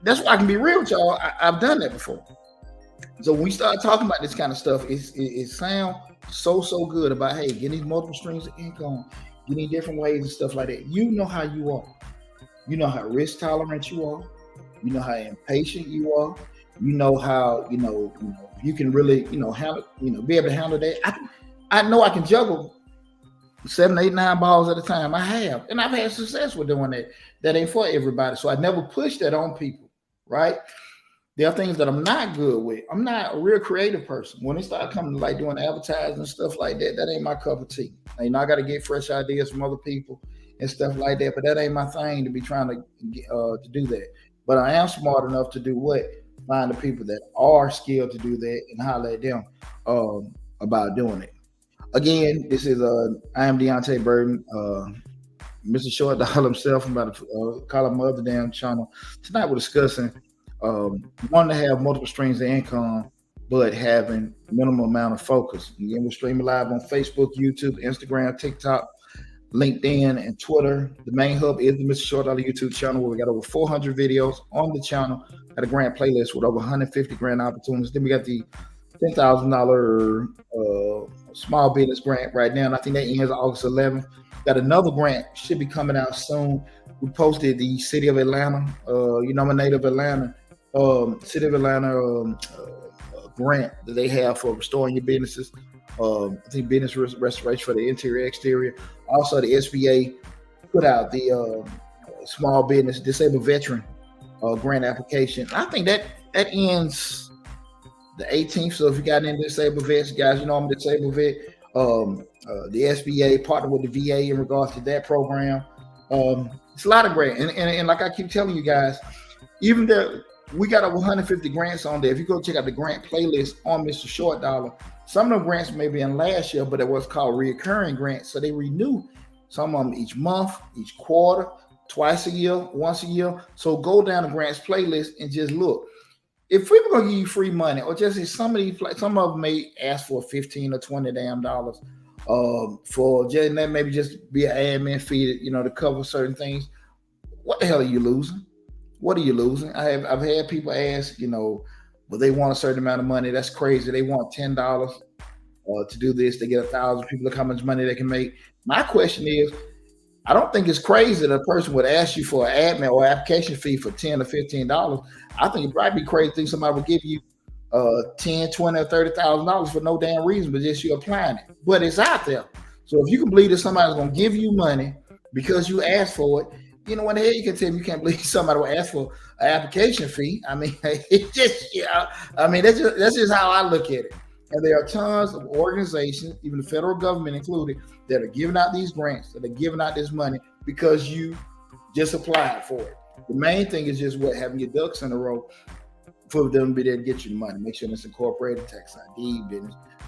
that's why I can be real with y'all. I've done that before. So when we start talking about this kind of stuff, it sounds so good about, hey, getting these multiple streams of income, getting different ways and stuff like that. You know how you are. You know how risk tolerant you are. You know how impatient you are. You know how, you can really, handle, be able to handle that. I know I can juggle 7, 8, 9 balls at a time. I have. And I've had success with doing that. That ain't for everybody. So I never push that on people, right? There are things that I'm not good with. I'm not a real creative person. When they start coming to like doing advertising and stuff like that, that ain't my cup of tea. I got to get fresh ideas from other people and stuff like that. But that ain't my thing to be trying to do that. But I am smart enough to do what? Find the people that are skilled to do that and holler at them about doing it. Again, this is I am Deonte Burden, Mr. Short Dollar himself. I'm about to call up my other damn channel. Tonight we're discussing wanting to have multiple streams of income, but having minimum amount of focus. Again, we're streaming live on Facebook, YouTube, Instagram, TikTok, LinkedIn, and Twitter. The main hub is the Mr. Short Dollar YouTube channel, where we got over 400 videos on the channel. Got a grant playlist with over 150 grant opportunities. Then we got the $10,000 small business grant right now, and I think that ends August 11th. Got another grant, should be coming out soon. We posted the City of Atlanta, I'm a native Atlanta, City of Atlanta grant that they have for restoring your businesses. I think business restoration for the interior, exterior. Also, the SBA put out the small business disabled veteran grant application. I think that ends the 18th. So if you got any disabled vets, guys, I'm a disabled vet. The SBA partnered with the VA in regards to that program. It's a lot of grants, and like I keep telling you guys, even though we got over 150 grants on there, if you go check out the grant playlist on Mr. Short Dollar, some of the grants may be in last year, but it was called reoccurring grants, so they renew some of them each month, each quarter, twice a year, once a year. So go down the grants playlist and just look. If we were gonna give you free money, or just some of them may ask for $15 or $20 damn dollars for just that, maybe just be an admin fee, to cover certain things. What the hell are you losing? What are you losing? I've had people ask, well, they want a certain amount of money. That's crazy. They want $10 to do this. They get 1,000 people. Look how much money they can make. My question is, I don't think it's crazy that a person would ask you for an admin or application fee for $10 or $15. I think it'd probably be crazy to think somebody would give you $10, $20, or $30,000 for no damn reason, but just you applying it. But it's out there. So if you can believe that somebody's gonna give you money because you asked for it, what the hell you can tell me you can't believe somebody will ask for an application fee. I mean, it's just, that's just how I look at it. And there are tons of organizations, even the federal government included, that are giving out these grants, that are giving out this money because you just applied for it. The main thing is just having your ducks in a row for them to be there to get you the money. Make sure it's incorporated, tax ID,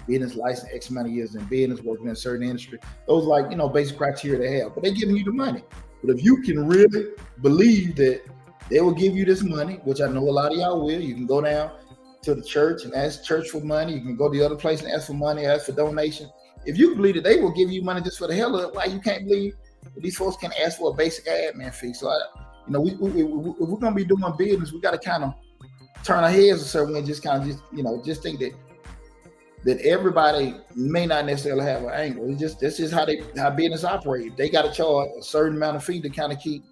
business license, X amount of years in business, working in a certain industry. Those basic criteria they have, but they're giving you the money. But if you can really believe that they will give you this money, which I know a lot of y'all will, you can go down to the church and ask church for money. You can go to the other place and ask for money, ask for donation. If you believe that they will give you money just for the hell of it, why you can't believe that these folks can ask for a basic admin fee? So, if we're going to be doing business, we got to kind of turn our heads a certain way, just think that that everybody may not necessarily have an angle. It's just that's just how business operates. They got to charge a certain amount of fee to kind of keep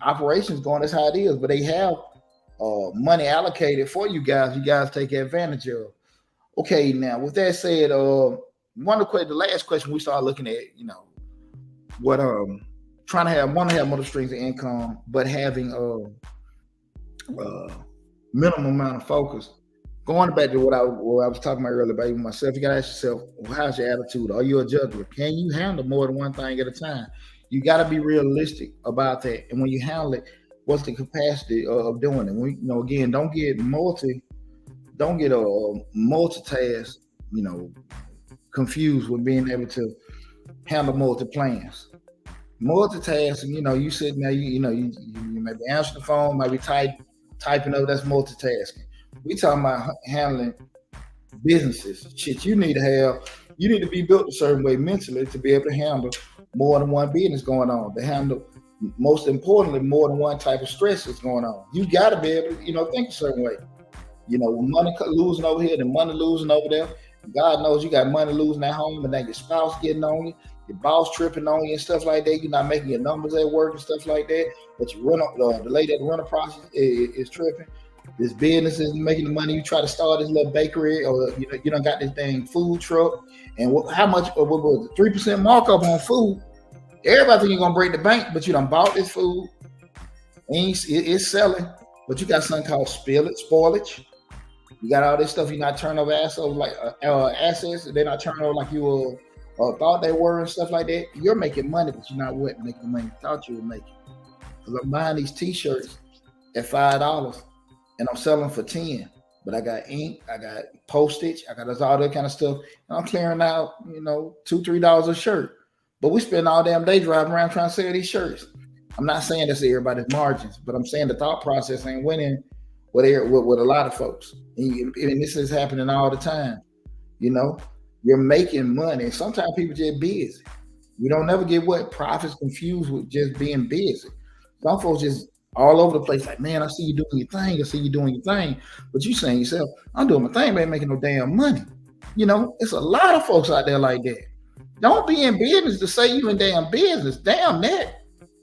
operations going. That's how it is. But they have money allocated for you guys. You guys take advantage of. Okay, now with that said, the last question we started looking at, what trying to have multiple streams of income, but having minimum amount of focus. Going back to what I was talking about earlier about even myself, you gotta ask yourself, how's your attitude? Are you a juggler? Can you handle more than one thing at a time? You gotta be realistic about that. And when you handle it, what's the capacity of doing it? Again, don't get multitask, confused with being able to handle multi plans. Multitasking, you sitting there, you maybe answer the phone, maybe typing up, that's multitasking. We talking about handling businesses. Shit, you need to be built a certain way mentally to be able to handle more than one business going on, to handle, most importantly, more than one type of stress that's going on. You got to be able to, think a certain way. Money losing over here, and money losing over there. God knows you got money losing at home, and then your spouse getting on you, your boss tripping on you and stuff like that. You're not making your numbers at work and stuff like that. But the lady at the runner process is tripping. This business isn't making the money. You try to start this little bakery, or you don't got this dang food truck, and how much? What was it? 3% markup on food. Everybody think you're gonna break the bank, but you done bought this food, and it's selling. But you got something called spoilage. You got all this stuff you're not turning over assets, like assets. They're not turning over like you thought they were and stuff like that. You're making money, but you're not making the money you thought you were making. Because I'm buying these T-shirts at $5. And I'm selling for 10, but I got ink, I got postage, I got all that kind of stuff. And I'm clearing out, $2-3 a shirt. But we spend all damn day driving around trying to sell these shirts. I'm not saying that's everybody's margins, but I'm saying the thought process ain't winning with a lot of folks. And this is happening all the time. You're making money. And sometimes people just busy. We don't never get profits confused with just being busy. Some folks just all over the place, like, man, I see you doing your thing. But you saying yourself, I'm doing my thing, man, making no damn money. It's a lot of folks out there like that. Don't be in business to say you in damn business. Damn that.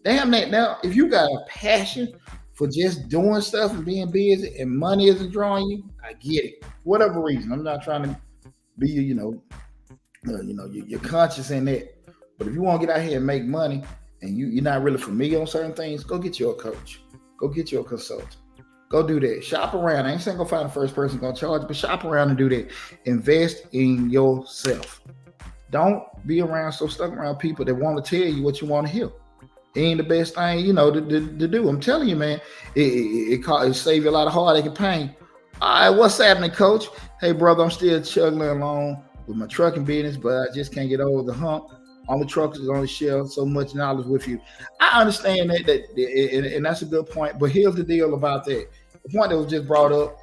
Now, if you got a passion for just doing stuff and being busy and money isn't drawing you, I get it. For whatever reason. I'm not trying to be, you're conscious in that. But if you want to get out here and make money, and you're not really familiar on certain things, go get you a coach. Go get you a consultant. Go do that. Shop around. I ain't saying go find the first person going to charge, but shop around and do that. Invest in yourself. Don't be stuck around people that want to tell you what you want to hear. It ain't the best thing, to do. I'm telling you, man, it save you a lot of heartache and pain. All right, what's happening, coach? Hey, brother, I'm still chugging along with my trucking business, but I just can't get over the hump. All the truckers only share so much knowledge with you. I understand that, and that's a good point. But here's the deal about that. The point that was just brought up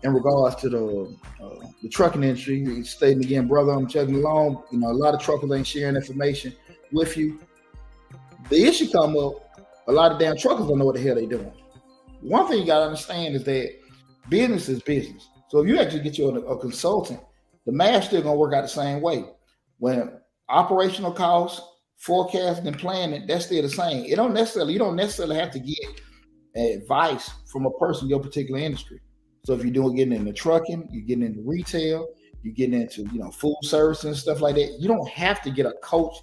in regards to the trucking industry, stating again, brother, I'm chugging along. A lot of truckers ain't sharing information with you. The issue come up, a lot of damn truckers don't know what the hell they doing. One thing you got to understand is that business is business. So if you actually get you a consultant, the math's still going to work out the same way. When operational costs, forecasting, and planning, that's still the same. You don't necessarily have to get advice from a person in your particular industry. So if you're getting into trucking, you're getting into retail, you're getting into food service and stuff like that, you don't have to get a coach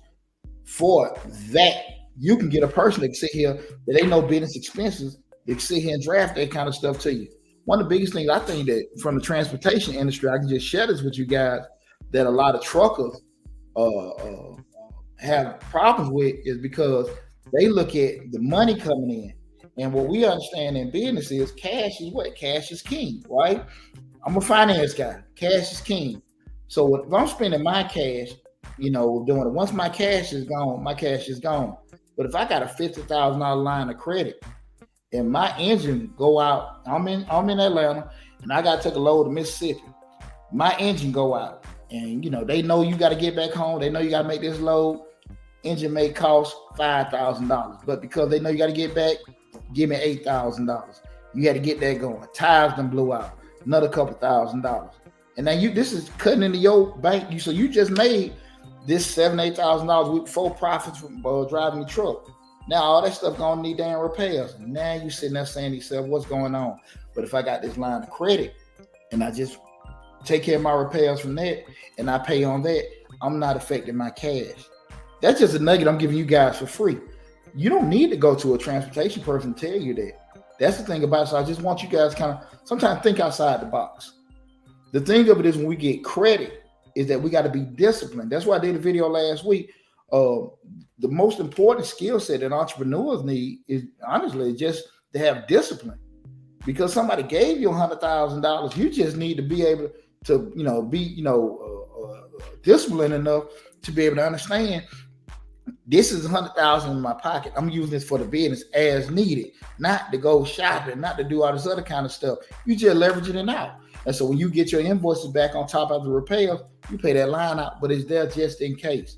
for that. You can get a person that can sit here that they know business expenses, they can sit here and draft that kind of stuff to you. One of the biggest things I think that from the transportation industry, I can just share this with you guys, that a lot of truckers have problems with is because they look at the money coming in. And what we understand in business is cash is what? Cash is king, right? I'm a finance guy. Cash is king. So if I'm spending my cash, doing it, once my cash is gone, my cash is gone. But if I got a $50,000 line of credit and my engine go out, I'm in Atlanta and I got to take a load to Mississippi, my engine go out. And, they know you got to get back home. They know you got to make this load. Engine may cost $5,000. But because they know you got to get back, give me $8,000. You got to get that going. Tires done blew out. Another couple $1,000. And now this is cutting into your bank. So you just made this $7,000-8,000 a week before profits from driving the truck. Now all that stuff gonna need damn repairs. Now you sitting there saying to yourself, what's going on? But if I got this line of credit and I just take care of my repairs from that and I pay on that, I'm not affecting my cash. That's just a nugget I'm giving you guys for free. You don't need to go to a transportation person to tell you that. That's the thing about it. So I just want you guys kind of sometimes think outside the box. The thing of it is when we get credit is that we got to be disciplined. That's why I did a video last week. The most important skill set that entrepreneurs need is honestly just to have discipline. Because somebody gave you $100,000, you just need to be able to, be disciplined enough to be able to understand this is $100,000 in my pocket. I'm using this for the business as needed, not to go shopping, not to do all this other kind of stuff. You just leveraging it out. And so when you get your invoices back on top of the repairs, you pay that line out, but it's there just in case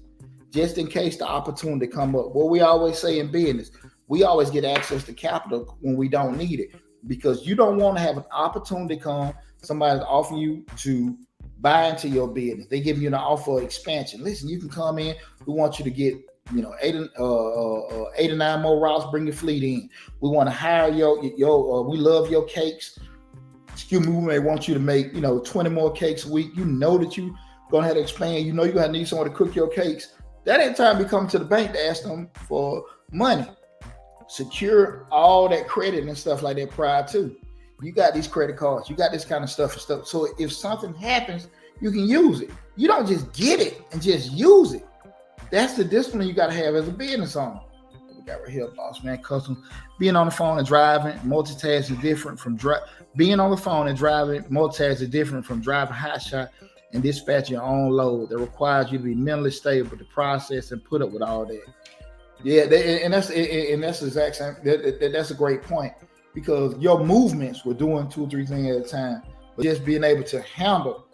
the opportunity come up. What we always say in business, we always get access to capital when we don't need it, because you don't want to have an opportunity come, somebody's offering you to buy into your business. They give you an offer of expansion. Listen, you can come in. We want you to get 8 or 9 more routes. Bring your fleet in. We want to hire your. We love your cakes. Excuse me. We may want you to make 20 more cakes a week. You know that you gonna have to expand. You know you're gonna need someone to cook your cakes. That ain't time to come to the bank to ask them for money. Secure all that credit and stuff like that prior to. You got these credit cards. You got this kind of stuff and stuff. So if something happens, you can use it. You don't just get it and just use it. That's the discipline you got to have as a business owner. We got right here, boss man, custom. Being on the phone and driving, multitasking is different from being on the phone and driving, multitasking is different from driving hotshot and dispatching your own load. That requires you to be mentally stable to process and put up with all that. Yeah, that's the exact same. That's a great point, because your movements were doing 2 or 3 things at a time, but just being able to handle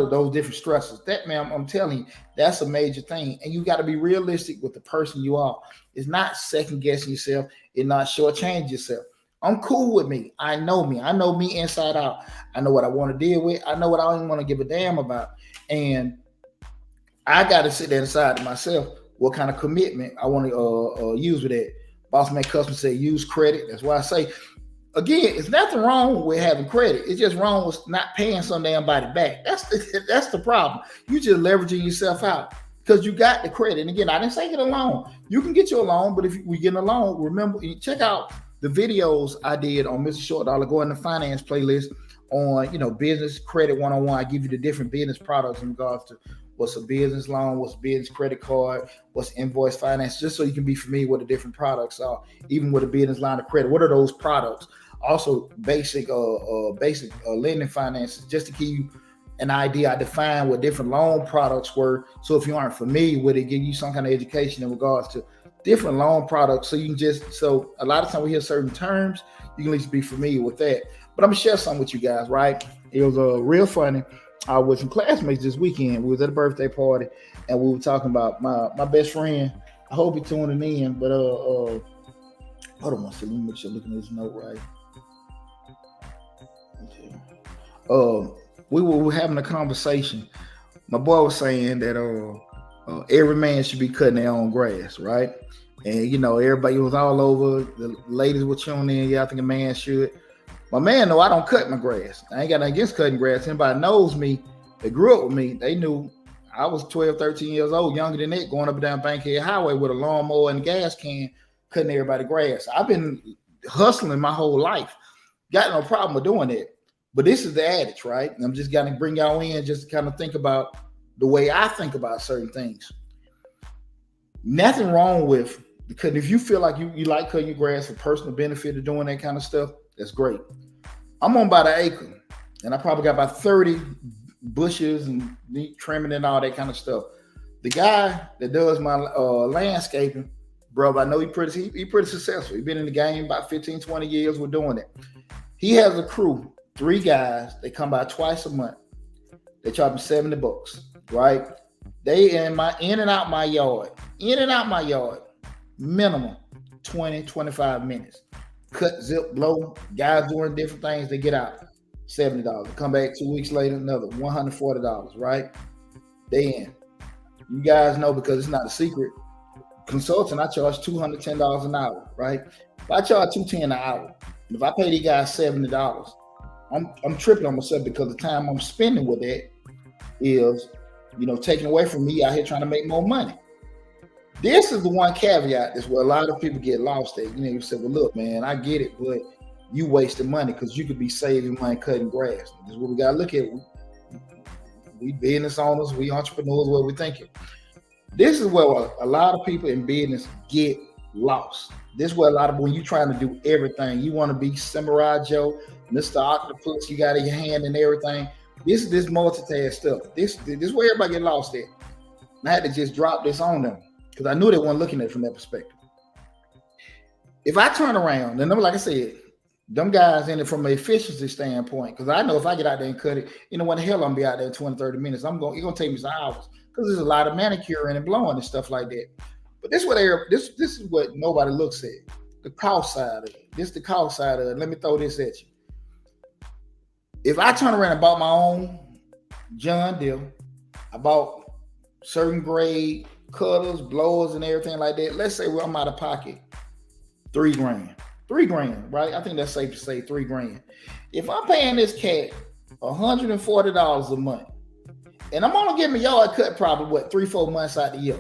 those different stresses. That, man, I'm telling you, that's a major thing. And you got to be realistic with the person you are. It's not second guessing yourself. It's not shortchanging yourself. I'm cool with me. I know me. I know me inside out. I know what I want to deal with. I know what I don't even want to give a damn about. And I got to sit there and decide to myself what kind of commitment I want to use with that. Boss Man Custom said use credit. That's why I say, again, it's nothing wrong with having credit. It's just wrong with not paying some damn body back. That's the problem. You just leveraging yourself out because you got the credit. And again, I didn't say get a loan. You can get you a loan, but if we get a loan, remember, check out the videos I did on Mr. Short Dollar. Go in the finance playlist on business credit 101. I give you the different business products in regards to what's a business loan, what's a business credit card, what's invoice finance, just so you can be familiar with the different products are, even with a business line of credit. What are those products? Also, basic lending finances, just to give you an idea. I define what different loan products were. So if you aren't familiar with it, give you some kind of education in regards to different loan products. So you can so a lot of times we hear certain terms, you can at least be familiar with that. But I'm gonna share something with you guys, right? It was real funny. I was with some classmates this weekend. We was at a birthday party and we were talking about my best friend. I hope you're tuning in, but hold on one second. Let me make sure I'm looking at this note right. We were having a conversation. My boy was saying that every man should be cutting their own grass, right? And everybody was all over. The ladies were tuning in. Yeah, I think a man should. My man know I don't cut my grass. I ain't got nothing against cutting grass. Anybody knows me, they grew up with me, they knew I was 12, 13 years old, younger than that, going up and down Bankhead Highway with a lawnmower and a gas can, cutting everybody's grass. I've been hustling my whole life. Got no problem with doing that. But this is the adage, right? And I'm just going to bring y'all in just to kind of think about the way I think about certain things. Nothing wrong with, because if you feel like you like cutting your grass for personal benefit of doing that kind of stuff, that's great. I'm on about an acre, and I probably got about 30 bushes and trimming and all that kind of stuff. The guy that does my landscaping, bro, I know he pretty successful. He's been in the game about 15, 20 years. We're doing it. He has a crew, 3 guys. They come by twice a month. They charge me $70, right? They in and out my yard, minimum 20, 25 minutes. Cut, zip, blow, guys doing different things, they get out. $70. Come back 2 weeks later, another $140, right? Then you guys know, because it's not a secret, consulting, I charge $210 an hour, right? If I charge $210 an hour, if I pay these guys $70, I'm tripping on myself, because the time I'm spending with that is, taken away from me out here trying to make more money. This is the one caveat that's where a lot of people get lost at. You say, well, look, man, I get it, but you wasting money, because you could be saving money cutting grass. This is what we got to look at. We business owners, we entrepreneurs, what we thinking. This is where a lot of people in business get lost. This is where a lot of, when you're trying to do everything, you want to be Samurai Joe, Mr. Octopus, you got in your hand and everything. This multitask stuff. This is where everybody get lost at. And I had to just drop this on them, because I knew they weren't looking at it from that perspective. If I turn around, and like I said, them guys in it from an efficiency standpoint, because I know if I get out there and cut it, when the hell I'm going to be out there in 20, 30 minutes, it's going to take me some hours, because there's a lot of manicuring and blowing and stuff like that. But this is what nobody looks at, the cost side of it. This is the cost side of it. Let me throw this at you. If I turn around and bought my own John Deere, I bought certain grade cutters, blowers, and everything like that. Let's say I'm out of pocket $3,000. $3,000, right? I think that's safe to say $3,000. If I'm paying this cat $140 a month, and I'm only getting my yard cut probably 3-4 months out of the year.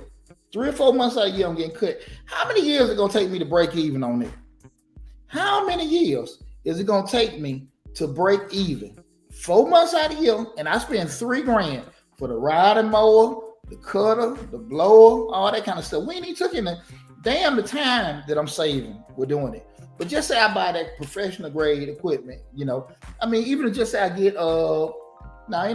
3 or 4 months out of the year I'm getting cut. How many years is it gonna take me to break even on it? How many years is it gonna take me to break even? 4 months out of the year, and I spend $3,000 for the riding mower, the cutter, the blower, all that kind of stuff. We ain't even took in the time that I'm saving. We're doing it. But just say I buy that professional grade equipment, even just say I get I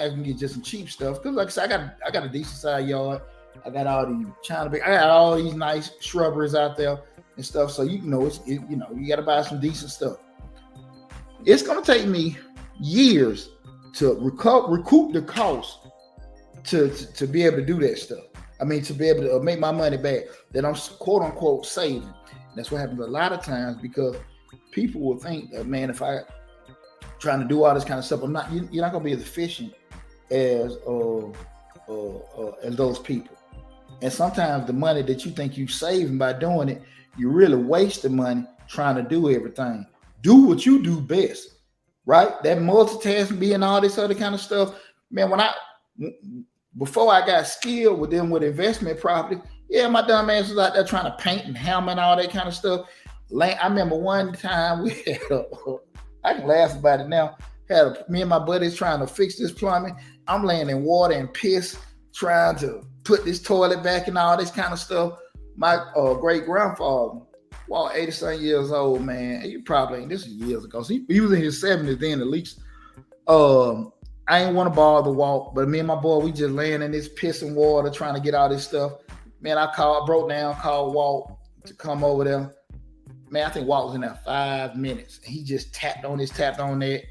can get just some cheap stuff. Because like I said, I got a decent sized yard. I got all these I got all these nice shrubberies out there and stuff. So you got to buy some decent stuff. It's gonna take me years to recoup the cost to be able to do that stuff. To be able to make my money back that I'm quote unquote saving. And that's what happens a lot of times, because people will think that, man, if I trying to do all this kind of stuff, you're not gonna be as efficient as those people. And sometimes the money that you think you're saving by doing it, you're really wasting money trying to do everything. Do what you do best, right? That multitasking, being all this other kind of stuff. Man, before I got skilled with investment property, my dumb ass was out there trying to paint and hammer and all that kind of stuff. I remember one time we had I can laugh about it now. Me and my buddies trying to fix this plumbing. I'm laying in water and piss, trying to put this toilet back and all this kind of stuff. My great grandfather, 80-something years old, man. You probably ain't, this is years ago. So he was in his 70s then, at least. I ain't want to bother Walt, but me and my boy, we just laying in this piss and water trying to get all this stuff. Man, I broke down, called Walt to come over there. Man, I think Walt was in there 5 minutes. And he just tapped on that.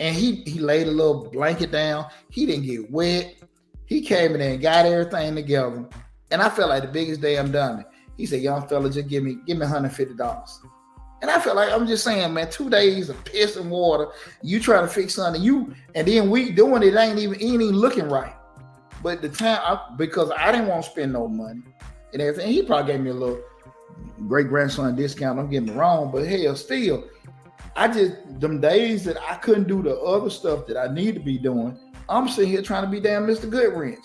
And he laid a little blanket down. He didn't get wet. He came in there and got everything together. And I felt like the biggest damn dummy. He said, young fella, just give me $150. And I felt like, I'm just saying, man, 2 days of piss and water, you trying to fix something, and then we doing it, ain't even looking right. But the time, because I didn't want to spend no money and everything, he probably gave me a little great grandson discount. Don't get me wrong, but hell, still, them days that I couldn't do the other stuff that I need to be doing, I'm sitting here trying to be damn Mr. Goodwrench.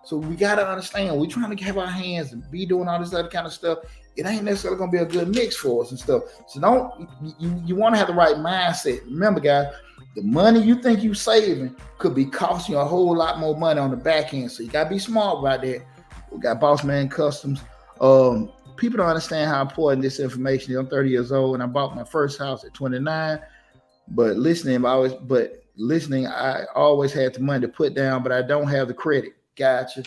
So we got to understand, we're trying to have our hands and be doing all this other kind of stuff. It ain't necessarily going to be a good mix for us and stuff. So you want to have the right mindset. Remember, guys, the money you think you saving could be costing you a whole lot more money on the back end. So you got to be smart about that. We got Boss Man Customs. People don't understand how important this information is. I'm 30 years old and I bought my first house at 29. But listening, I always had the money to put down, but I don't have the credit. Gotcha.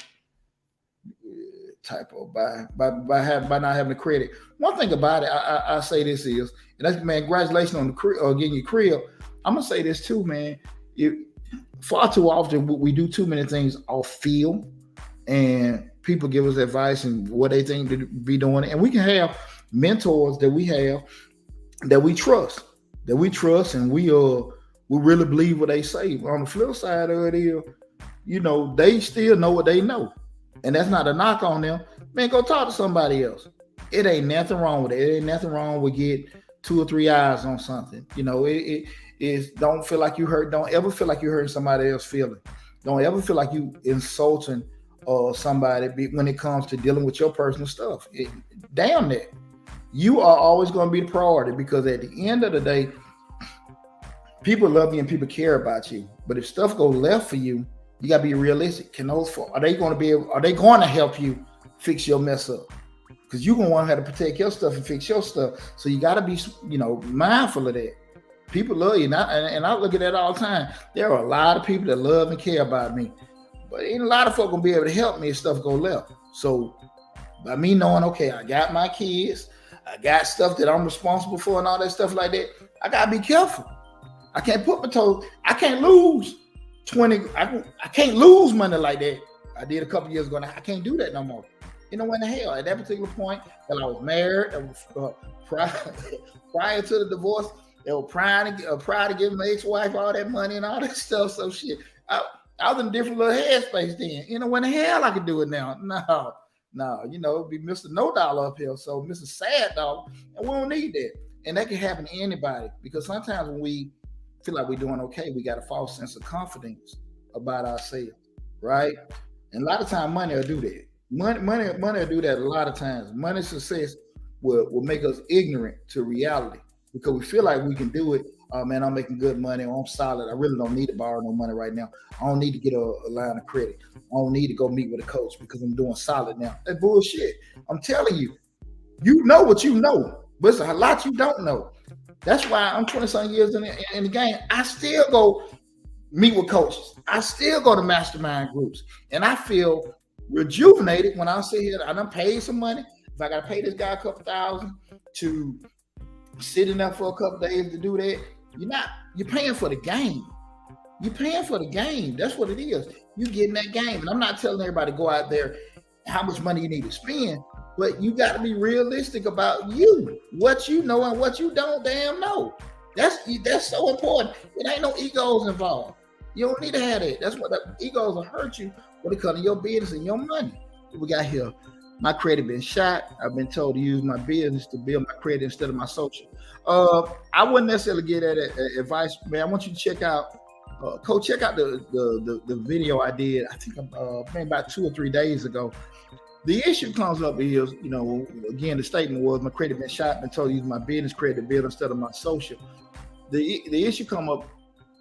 Typo by not having the credit. One thing about it, I say this is, and that's, man, congratulations on getting your crib. I'm gonna say this too, man. Far too often we do too many things off field, and people give us advice and what they think to be doing, and we can have mentors that we have that we trust, and will really believe what they say. But on the flip side of it is, they still know what they know. And that's not a knock on them. Man, go talk to somebody else. It ain't nothing wrong with it. It ain't nothing wrong with get 2 or 3 eyes on something. It is, don't feel like you hurt. Don't ever feel like you're hurting somebody else's feeling. Don't ever feel like you insulting somebody when it comes to dealing with your personal stuff. Damn that. You are always going to be the priority, because at the end of the day, people love you and people care about you. But if stuff goes left for you, you gotta be realistic. Are they going to help you fix your mess up? Because you're gonna want to have to protect your stuff and fix your stuff. So you gotta be, mindful of that. People love you, and I look at that all the time. There are a lot of people that love and care about me, but ain't a lot of folk gonna be able to help me if stuff go left. So by me knowing, okay, I got my kids, I got stuff that I'm responsible for, and all that stuff like that, I gotta be careful. I can't put my toes. I can't lose 20. I can't lose money like that. I did a couple years ago, and I can't do that no more. When the hell, at that particular point, while I was married, prior to the divorce, they were trying to give my ex-wife all that money and all that stuff. So shit, I was in a different little headspace then. When the hell I could do it now? No, it'd be Mr. No Dollar up here, so Mr. Sad Dollar, and we don't need that. And that can happen to anybody, because sometimes when we feel like we're doing okay, we got a false sense of confidence about ourselves, right? And a lot of times money will do that. Money will do that a lot of times. Money success will make us ignorant to reality, because we feel like we can do it. Oh man, I'm making good money. I'm solid. I really don't need to borrow no money right now. I don't need to get a line of credit. I don't need to go meet with a coach because I'm doing solid now. That's bullshit. I'm telling you, you know what you know, but it's a lot you don't know. That's why I'm 20-some years in the game. I still go meet with coaches. I still go to mastermind groups, and I feel rejuvenated when I sit here. I done paid some money. If I got to pay this guy a couple $1,000 to sit in there for a couple days to do that, you're paying for the game. You're paying for the game. That's what it is. You get in that game. And I'm not telling everybody to go out there how much money you need to spend, but you got to be realistic about you, what you know and what you don't damn know. That's so important. It ain't no egos involved. You don't need to have that. That's what the egos will hurt you when it comes to your business and your money. We got here. My credit been shot. I've been told to use my business to build my credit instead of my social. I wouldn't necessarily give that advice, man. I want you to check out, Coach. Check out the video I did. I think maybe about 2 or 3 days ago. The issue comes up is, again, the statement was my credit been shot. Been told to use my business credit to build instead of my social. The issue come up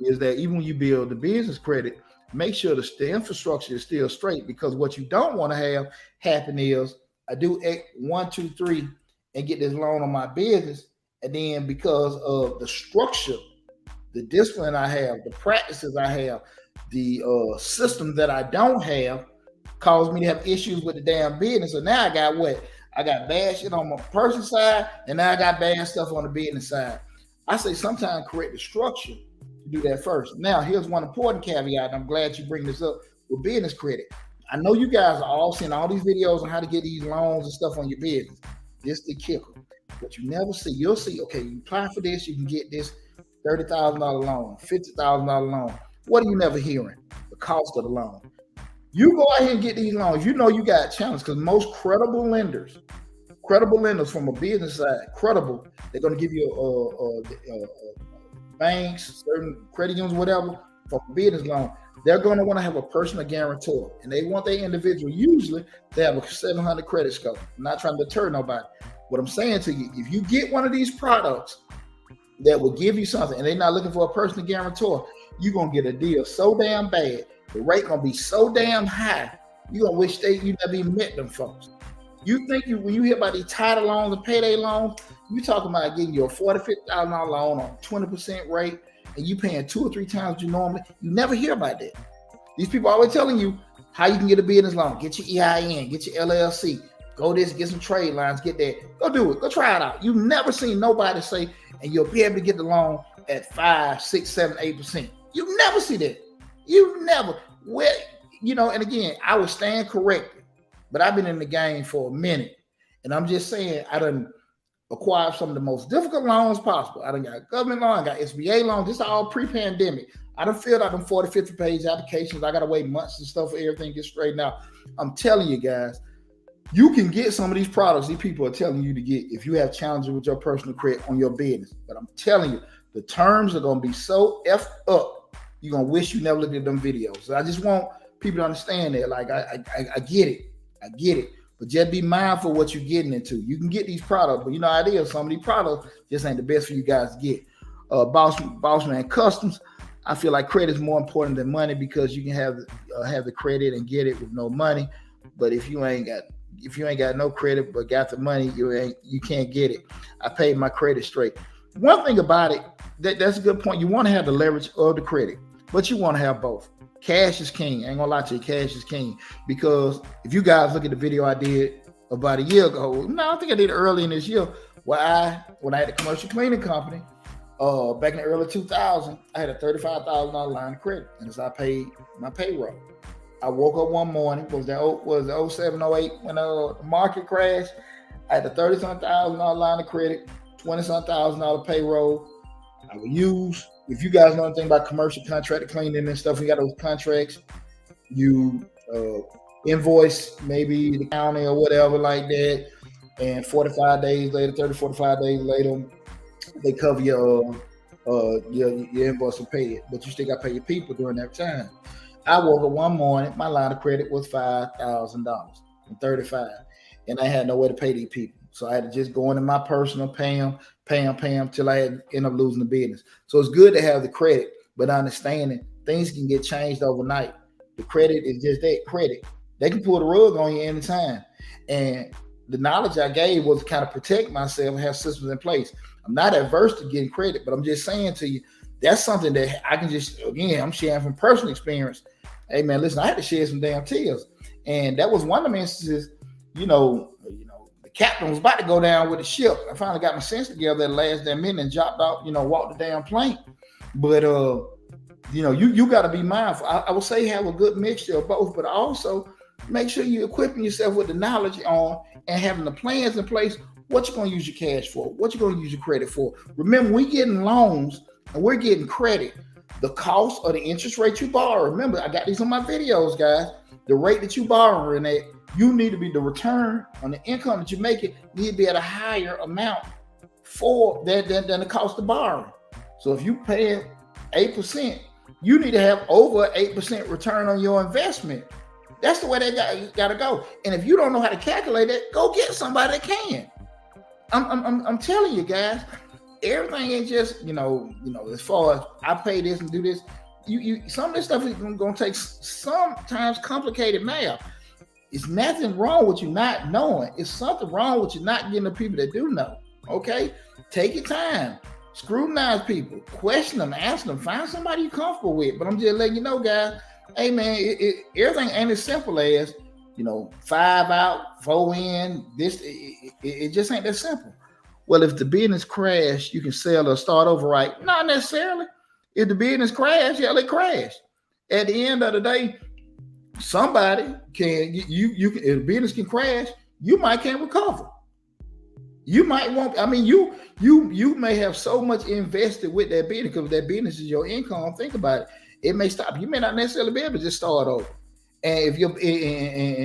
is that even when you build the business credit, make sure the infrastructure is still straight, because what you don't want to have happen is I do 1, 2, 3 and get this loan on my business, and then because of the structure, the discipline I have, the practices I have, the system that I don't have, cause me to have issues with the damn business. So now I got what? I got bad shit on my personal side, and now I got bad stuff on the business side. I say sometimes correct the structure to do that first. Now, here's one important caveat, and I'm glad you bring this up with business credit. I know you guys are all seeing all these videos on how to get these loans and stuff on your business. This the kicker. What you never see, you'll see, okay, you apply for this, you can get this $30,000 loan, $50,000 loan. What are you never hearing? The cost of the loan. You go out here and get these loans. You know you got a challenge, because most credible lenders from a business side, credible, they're going to give you banks, certain credit unions, whatever, for a business loan. They're going to want to have a personal guarantor, and they want their individual. Usually, they have a 700 credit score. I'm not trying to deter nobody. What I'm saying to you, if you get one of these products that will give you something, and they're not looking for a personal guarantor, you're going to get a deal so damn bad. The rate going to be so damn high, you're going to wish you never even met them folks. You think when you hear about these title loans and payday loans, you talking about getting you a $40,000, $50,000 loan on 20% rate, and you paying 2 or 3 times what you normally. You never hear about that. These people always telling you how you can get a business loan. Get your EIN, get your LLC, go this, get some trade lines, get that. Go do it. Go try it out. You've never seen nobody say, and you'll be able to get the loan at 5, 6, 7, 8%. You never see that. You never. Well, and again, I would stand corrected, but I've been in the game for a minute, and I'm just saying, acquired some of the most difficult loans possible. I done got government loan, I got SBA loans. This is all pre-pandemic. I done filled out them 40, 50 page applications. I got to wait months and stuff for everything to get straightened out. I'm telling you guys, you can get some of these products these people are telling you to get if you have challenges with your personal credit on your business. But I'm telling you, the terms are going to be so effed up, you're going to wish you never looked at them videos. So I just want people to understand that. Like, I get it. I get it. But just be mindful what you're getting into. You can get these products, but you know how it is. Some of these products just ain't the best for you guys to get. Bossman Customs, I feel like credit is more important than money because you can have the credit and get it with no money. But if you ain't got no credit but got the money, you can't get it. I paid my credit straight. One thing about it, that's a good point. You want to have the leverage of the credit, but you want to have both. Cash is king. I ain't gonna lie to you, cash is king. Because if you guys look at the video I did about a year ago, no, I think I did it early in this year, when I had a commercial cleaning company, back in the early 2000s, I had a $35,000 line of credit, and as I paid my payroll. I woke up one morning, was it 07, 08, when the market crashed. I had a $30,000 line of credit, $20,000 payroll. I would use, if you guys know anything about commercial contract cleaning and stuff, we got those contracts. You invoice maybe the county or whatever like that, and 45 days later, 30, 45 days later, they cover your invoice and pay it. But you still got to pay your people during that time. I woke up one morning, my line of credit was $5,000 and 35, and I had no way to pay these people. So I had to just go into my personal, pay them till I end up losing the business. So it's good to have the credit, but understanding things can get changed overnight. The credit is just that credit. They can pull the rug on you anytime. And the knowledge I gave was to kind of protect myself and have systems in place. I'm not adverse to getting credit, but I'm just saying to you, that's something that I can just, again, I'm sharing from personal experience. Hey man, listen, I had to shed some damn tears. And that was one of the instances, you know, the captain was about to go down with the ship. I finally got my sense together at the last damn minute and dropped off, walked the damn plane. But, you got to be mindful. I would say have a good mixture of both, but also make sure you're equipping yourself with the knowledge on and having the plans in place. What you're going to use your cash for? What you're going to use your credit for? Remember, we're getting loans and we're getting credit. The cost or the interest rate you borrow. Remember, I got these on my videos, guys. The rate that you borrowing at, you need to be the return on the income that you're making need to be at a higher amount for than the cost of borrowing. So if you pay 8%, you need to have over 8% return on your investment. That's the way they got to go. And if you don't know how to calculate it, go get somebody that can. I'm telling you guys, everything ain't just as far as I pay this and do this. You some of this stuff is going to take sometimes complicated math. It's nothing wrong with you not knowing. It's something wrong with you not getting the people that do know. Okay, take your time, scrutinize people, question them, ask them, find somebody you're comfortable with. But I'm just letting you know, guys. Hey man, everything ain't as simple as 5 out, 4 in. It just ain't that simple. Well, if the business crash, you can sell or start over, right? Not necessarily. If the business crash, it crashed. At the end of the day, somebody can if the business can crash, you might can't recover. You might want. I mean, you may have so much invested with that business because that business is your income. Think about it. It may stop. You may not necessarily be able to just start over. And if you're and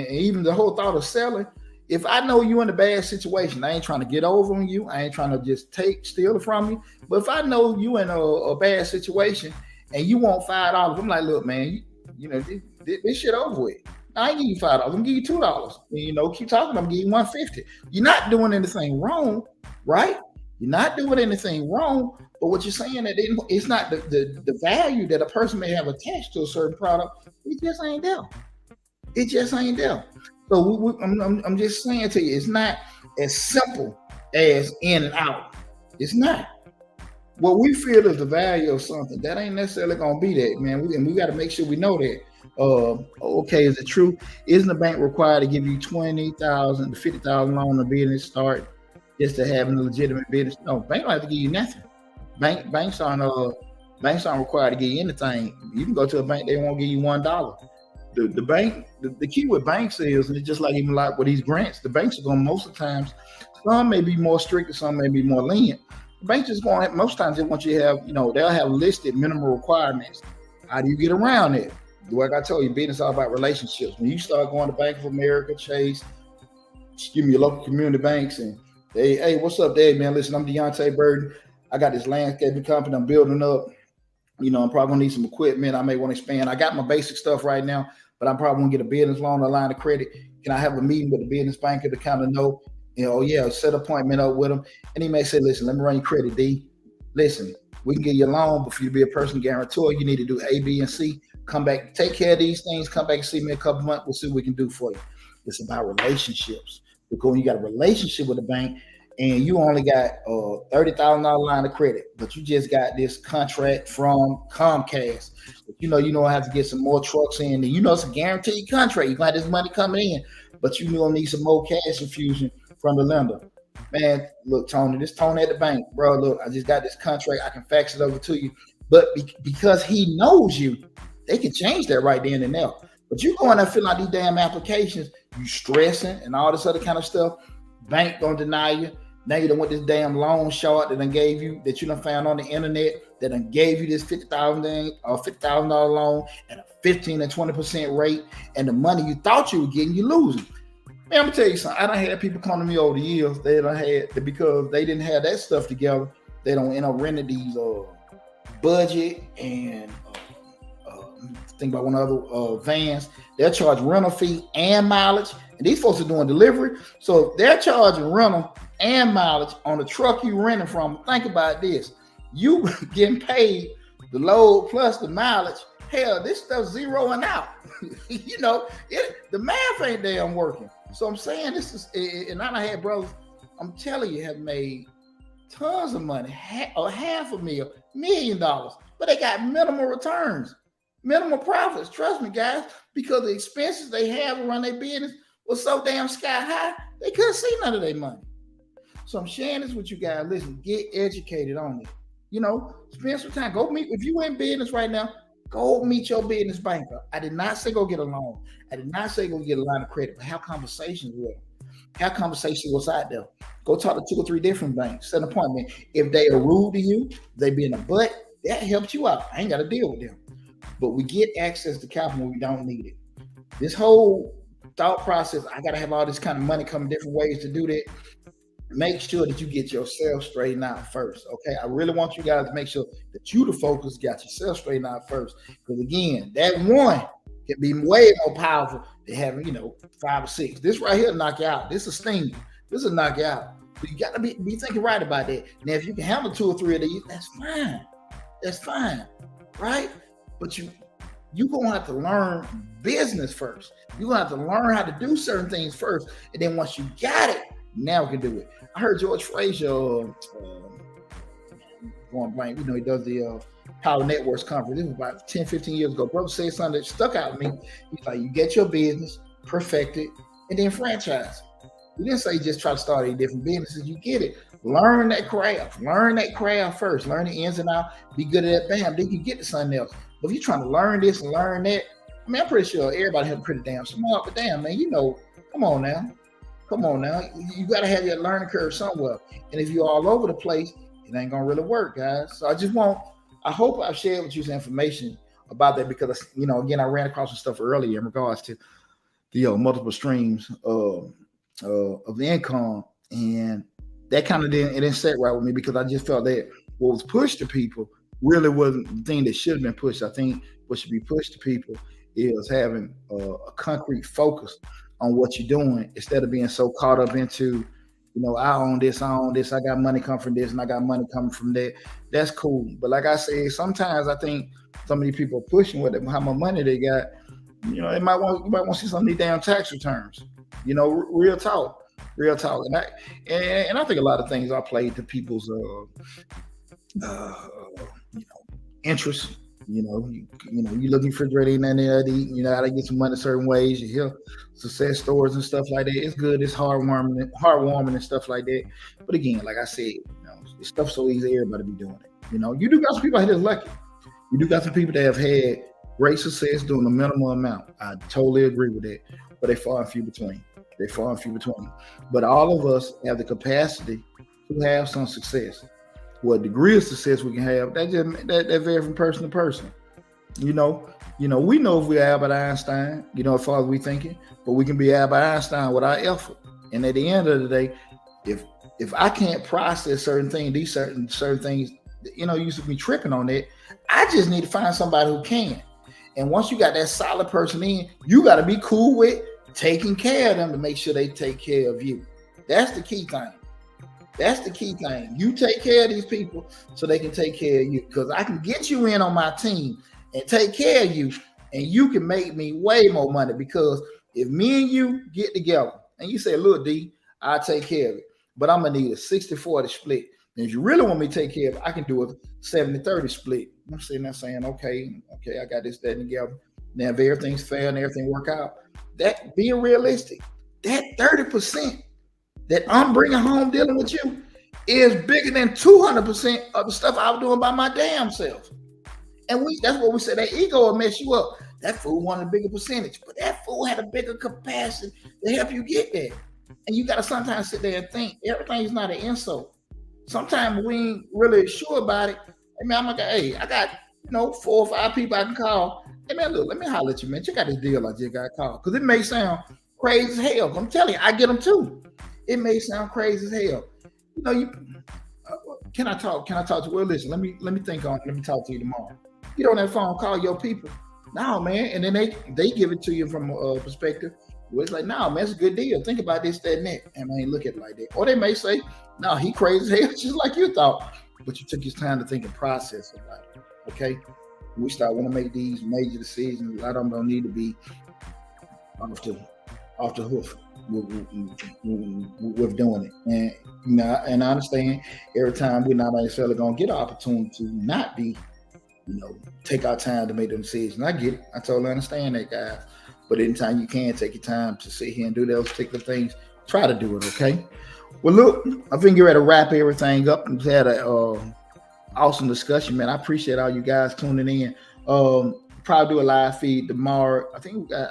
even the whole thought of selling. If I know you in a bad situation, I ain't trying to get over on you. I ain't trying to just steal it from you. But if I know you in a bad situation and you want $5, I'm like, look, man, this shit over with. I ain't give you $5. I'm gonna give you $2. Keep talking. I'm gonna give you $150. You're not doing anything wrong, right? You're not doing anything wrong. But what you're saying that it's not the value that a person may have attached to a certain product. It just ain't there. It just ain't there. So I'm just saying to you, it's not as simple as in and out. It's not. What we feel is the value of something. That ain't necessarily going to be that, man. We got to make sure we know that. Okay, is it true? Isn't the bank required to give you $20,000 to $50,000 loan to business start just to have a legitimate business? No, bank don't have to give you nothing. Banks aren't required to give you anything. You can go to a bank, they won't give you $1. The bank, the key with banks is, and it's just like even like with these grants, the banks are going to most of the times Some may be more strict and some may be more lenient. The bank just going, most times they want you to have, they'll have listed minimum requirements. How do you get around it? Like I told you, business is all about relationships. When you start going to Bank of America, Chase, your local community banks, and hey, what's up, Dave, man? Listen, I'm Deonte Burden. I got this landscaping company I'm building up. I'm probably gonna need some equipment. I may want to expand. I got my basic stuff right now, but I'm probably gonna get a business loan, a line of credit. Can I have a meeting with the business banker to kind of know, set an appointment up with him? And he may say, listen, let me run your credit, D. Listen, we can get you a loan, but for you to be a personal guarantor, you need to do A, B, and C. Come back, take care of these things. Come back and see me in a couple months. We'll see what we can do for you. It's about relationships. Because when you got a relationship with the bank and you only got a $30,000 line of credit, but you just got this contract from Comcast, but you don't have to get some more trucks in. And it's a guaranteed contract. You're going to have this money coming in, but you going to need some more cash infusion from the lender. Man, look, Tony, this Tony at the bank, bro, look, I just got this contract. I can fax it over to you. But because he knows you, they can change that right then and there. But you going to fill out these damn applications, you stressing and all this other kind of stuff. Bank gonna deny you. Now you done want this damn loan short that done gave you, that you done found on the internet, that done gave you this $50,000 loan at a 15 and 20% rate, and the money you thought you were getting, you losing. Man, I'm gonna tell you something. I done had people come to me over the years. They done had, because they didn't have that stuff together, they don't end up renting these budget and think about one of the other vans. They'll charge rental fee and mileage, and these folks are doing delivery, so they're charging rental and mileage on the truck you renting from. Think about this: you getting paid the load plus the mileage. Hell, this stuff's zeroing out. The math ain't damn working. So I'm saying this is, and I had brothers, I'm telling you, have made tons of money, $500,000, $1 million, but they got minimal returns. Minimal profits, trust me, guys, because the expenses they have around their business was so damn sky high, they couldn't see none of their money. So I'm sharing this with you guys. Listen, get educated on it. Spend some time. Go meet, if you in business right now, go meet your business banker. I did not say go get a loan. I did not say go get a line of credit, but have conversations with them. Have conversations what's out there. Go talk to 2 or 3 different banks. Set an appointment. If they are rude to you, they be in a butt, that helps you out. I ain't got to deal with them. But we get access to capital when we don't need it. This whole thought process, I got to have all this kind of money coming different ways to do that. Make sure that you get yourself straightened out first, okay? I really want you guys to make sure that you, the focus, got yourself straightened out first. Because again, that one can be way more powerful than having, 5 or 6. This right here knock you out. This is stinging. This will knock you out. So you got to be thinking right about that. Now, if you can handle 2 or 3 of these, that's fine. That's fine, right? But you're going to have to learn business first. You're going to have to learn how to do certain things first. And then once you got it, now we can do it. I heard George Frazier, going blank, he does the Power Networks conference. This was about 10, 15 years ago. Brother said something that stuck out to me. He's like, you get your business, perfect it, and then franchise. He didn't say just try to start any different businesses. You get it. Learn that craft. Learn that craft first. Learn the ins and outs. Be good at that. Bam. Then you can get to something else. But if you're trying to learn this and learn that, I'm pretty sure everybody has pretty damn smart. But damn, man, come on now. You got to have your learning curve somewhere. And if you're all over the place, it ain't going to really work, guys. So I hope I've shared with you some information about that because, again, I ran across some stuff earlier in regards to the multiple streams of the income. And that kind of didn't set right with me because I just felt that what was pushed to people really wasn't the thing that should have been pushed. I think what should be pushed to people is having a concrete focus on what you're doing instead of being so caught up into, I own this, I got money coming from this, and I got money coming from that. That's cool. But like I said, sometimes I think some of these people are pushing with it, how much money they got. You might want to see some of these damn tax returns. Real talk. And I think a lot of things are played to people's interest. You look in the refrigerator, ain't nothing there to eat. How to get some money certain ways. You hear success stories and stuff like that. It's good. It's heartwarming and stuff like that. But again, like I said, it's stuff so easy. Everybody be doing it. You do got some people out here that's lucky. You do got some people that have had great success doing a minimal amount. I totally agree with that. But they far and few between. They're far and few between. But all of us have the capacity to have some success. What degree of success we can have, that varies from person to person. You know, we know if we're Albert Einstein, as far as we thinking, but we can be Albert Einstein without effort. And at the end of the day, if I can't process certain things, these certain things, you used to be tripping on it. I just need to find somebody who can. And once you got that solid person in, you got to be cool with taking care of them to make sure they take care of you. That's the key thing. You take care of these people so they can take care of you. Because I can get you in on my team and take care of you, and you can make me way more money. Because if me and you get together and you say, look, D, I'll take care of it, but I'm going to need a 60-40 split. And if you really want me to take care of it, I can do a 70-30 split. I'm sitting there saying, okay, I got this, that, and together. Now, if everything's fair and everything work out, that being realistic, that 30% that I'm bringing home dealing with you is bigger than 200% of the stuff I was doing by my damn self. And that's what we said, that ego will mess you up. That fool wanted a bigger percentage, but that fool had a bigger capacity to help you get there. And you got to sometimes sit there and think everything's not an insult. Sometimes we ain't really sure about it. I mean, I'm like, hey, I got 4 or 5 people I can call. Hey man, look, let me holler at you, man. Check out this deal I just got called. Because it may sound crazy as hell. I'm telling you, I get them too. It may sound crazy as hell. Can I talk to you? Well, listen, let me think on it. Let me talk to you tomorrow. Get on that phone, call your people. No, man. And then they give it to you from a perspective where it's like, no, man, it's a good deal. Think about this, that, and that. And I ain't look at it like that. Or they may say, no, he crazy as hell, just like you thought. But you took his time to think and process about it. Okay? We start want to make these major decisions. A lot of them don't need to be off the hoof with doing it. And I understand every time we're not necessarily going to get an opportunity to not be, take our time to make them decisions. I get it. I totally understand that, guys. But anytime you can take your time to sit here and do those particular things, try to do it, okay? Well, look, I think you're ready to wrap everything up. We've had a awesome discussion, man. I appreciate all you guys tuning in. Probably do a live feed tomorrow.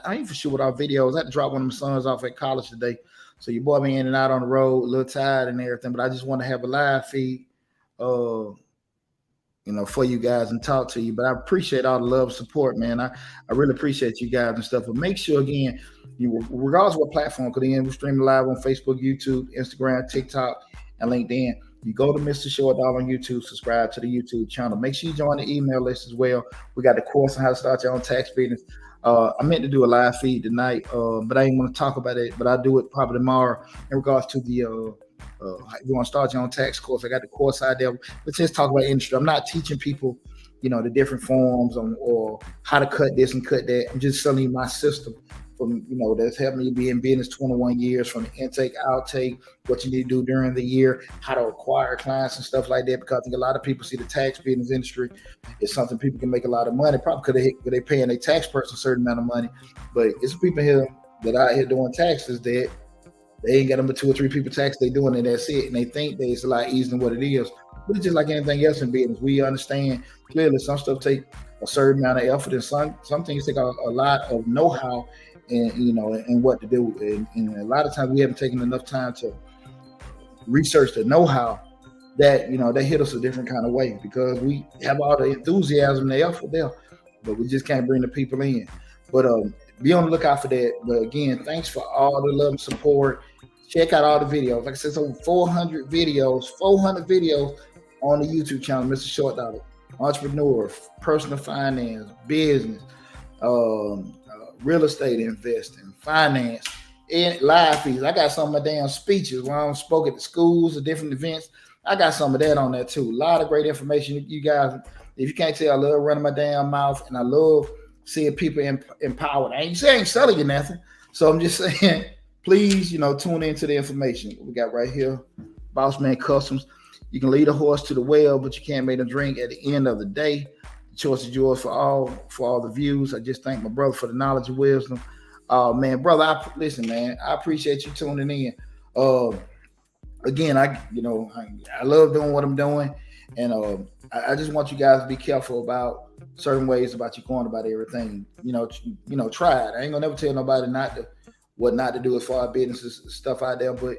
I ain't for sure with our videos. I had to drop one of my sons off at college today. So your boy been in and out on the road, a little tired and everything, but I just want to have a live feed, for you guys and talk to you. But I appreciate all the love and support, man. I really appreciate you guys and stuff. But make sure, again, regardless of what platform, because again, we're streaming live on Facebook, YouTube, Instagram, TikTok, and LinkedIn. You go to Mr. Short Dollar on YouTube, subscribe to the YouTube channel. Make sure you join the email list as well. We got the course on how to start your own tax business. I meant to do a live feed tonight, but I ain't want to talk about it. But I'll do it probably tomorrow in regards to the if you want to start your own tax course. I got the course out there. Let's just talk about industry. I'm not teaching people, the different forms or how to cut this and cut that. I'm just selling you my system. That's helped me be in business 21 years, from the intake, outtake, what you need to do during the year, how to acquire clients and stuff like that. Because I think a lot of people see the tax business industry is something people can make a lot of money, probably because they're paying their tax person a certain amount of money. But it's people here that out here doing taxes that they ain't got them but 2 or 3 people tax they doing, and that's it. And they think that it's a lot easier than what it is. But it's just like anything else in business. We understand clearly some stuff take a certain amount of effort, and some things take a lot of know-how and what to do. And a lot of times we haven't taken enough time to research the know-how that hit us a different kind of way, because we have all the enthusiasm and the effort there, but we just can't bring the people in. But be on the lookout for that. But again, thanks for all the love and support. Check out all the videos. Like I said, it's over 400 videos on the YouTube channel, Mr. Short Dollar. Entrepreneur, personal finance, business, real estate investing, finance, and live feeds. I got some of my damn speeches where I spoke at the schools or different events. I got some of that on there too. A lot of great information. You guys, if you can't tell, I love running my damn mouth, and I love seeing people empowered. I ain't selling you nothing. So I'm just saying, please, tune into the information we got right here. Boss Man Customs. You can lead a horse to the well, but you can't make them drink at the end of the day. The choice is yours for all the views. I just thank my brother for the knowledge and wisdom. Man, brother, listen, man, I appreciate you tuning in. Again, I love doing what I'm doing, and I just want you guys to be careful about certain ways about you going about everything. Try it. I ain't gonna never tell nobody not to what not to do as far as business stuff out there. But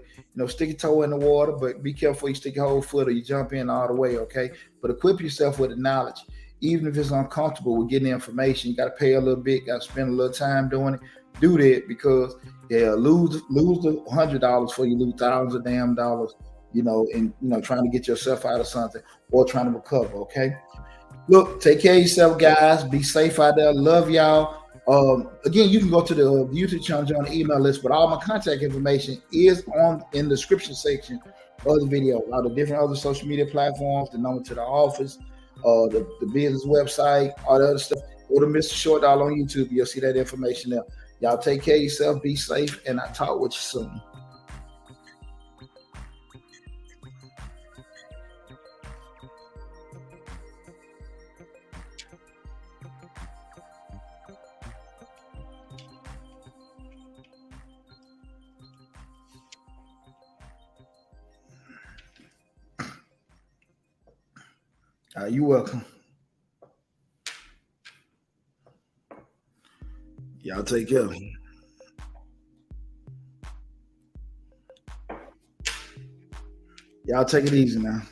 stick your toe in the water, but be careful you stick your whole foot or you jump in all the way, okay? But equip yourself with the knowledge. Even if it's uncomfortable with getting the information, you got to pay a little bit, got to spend a little time doing it. Do that, because lose the $100 for you lose thousands of damn dollars, and trying to get yourself out of something or trying to recover, okay? Look, take care of yourself, guys. Be safe out there. Love y'all. Again, you can go to the YouTube channel, join the email list, but all my contact information is in the description section of the video. All the different other social media platforms, the number to the office, the business website, all the other stuff. Go to Mr. Short Dollar on YouTube. You'll see that information there. Y'all take care of yourself. Be safe, and I'll talk with you soon. You're welcome. Y'all take care. Y'all take it easy now.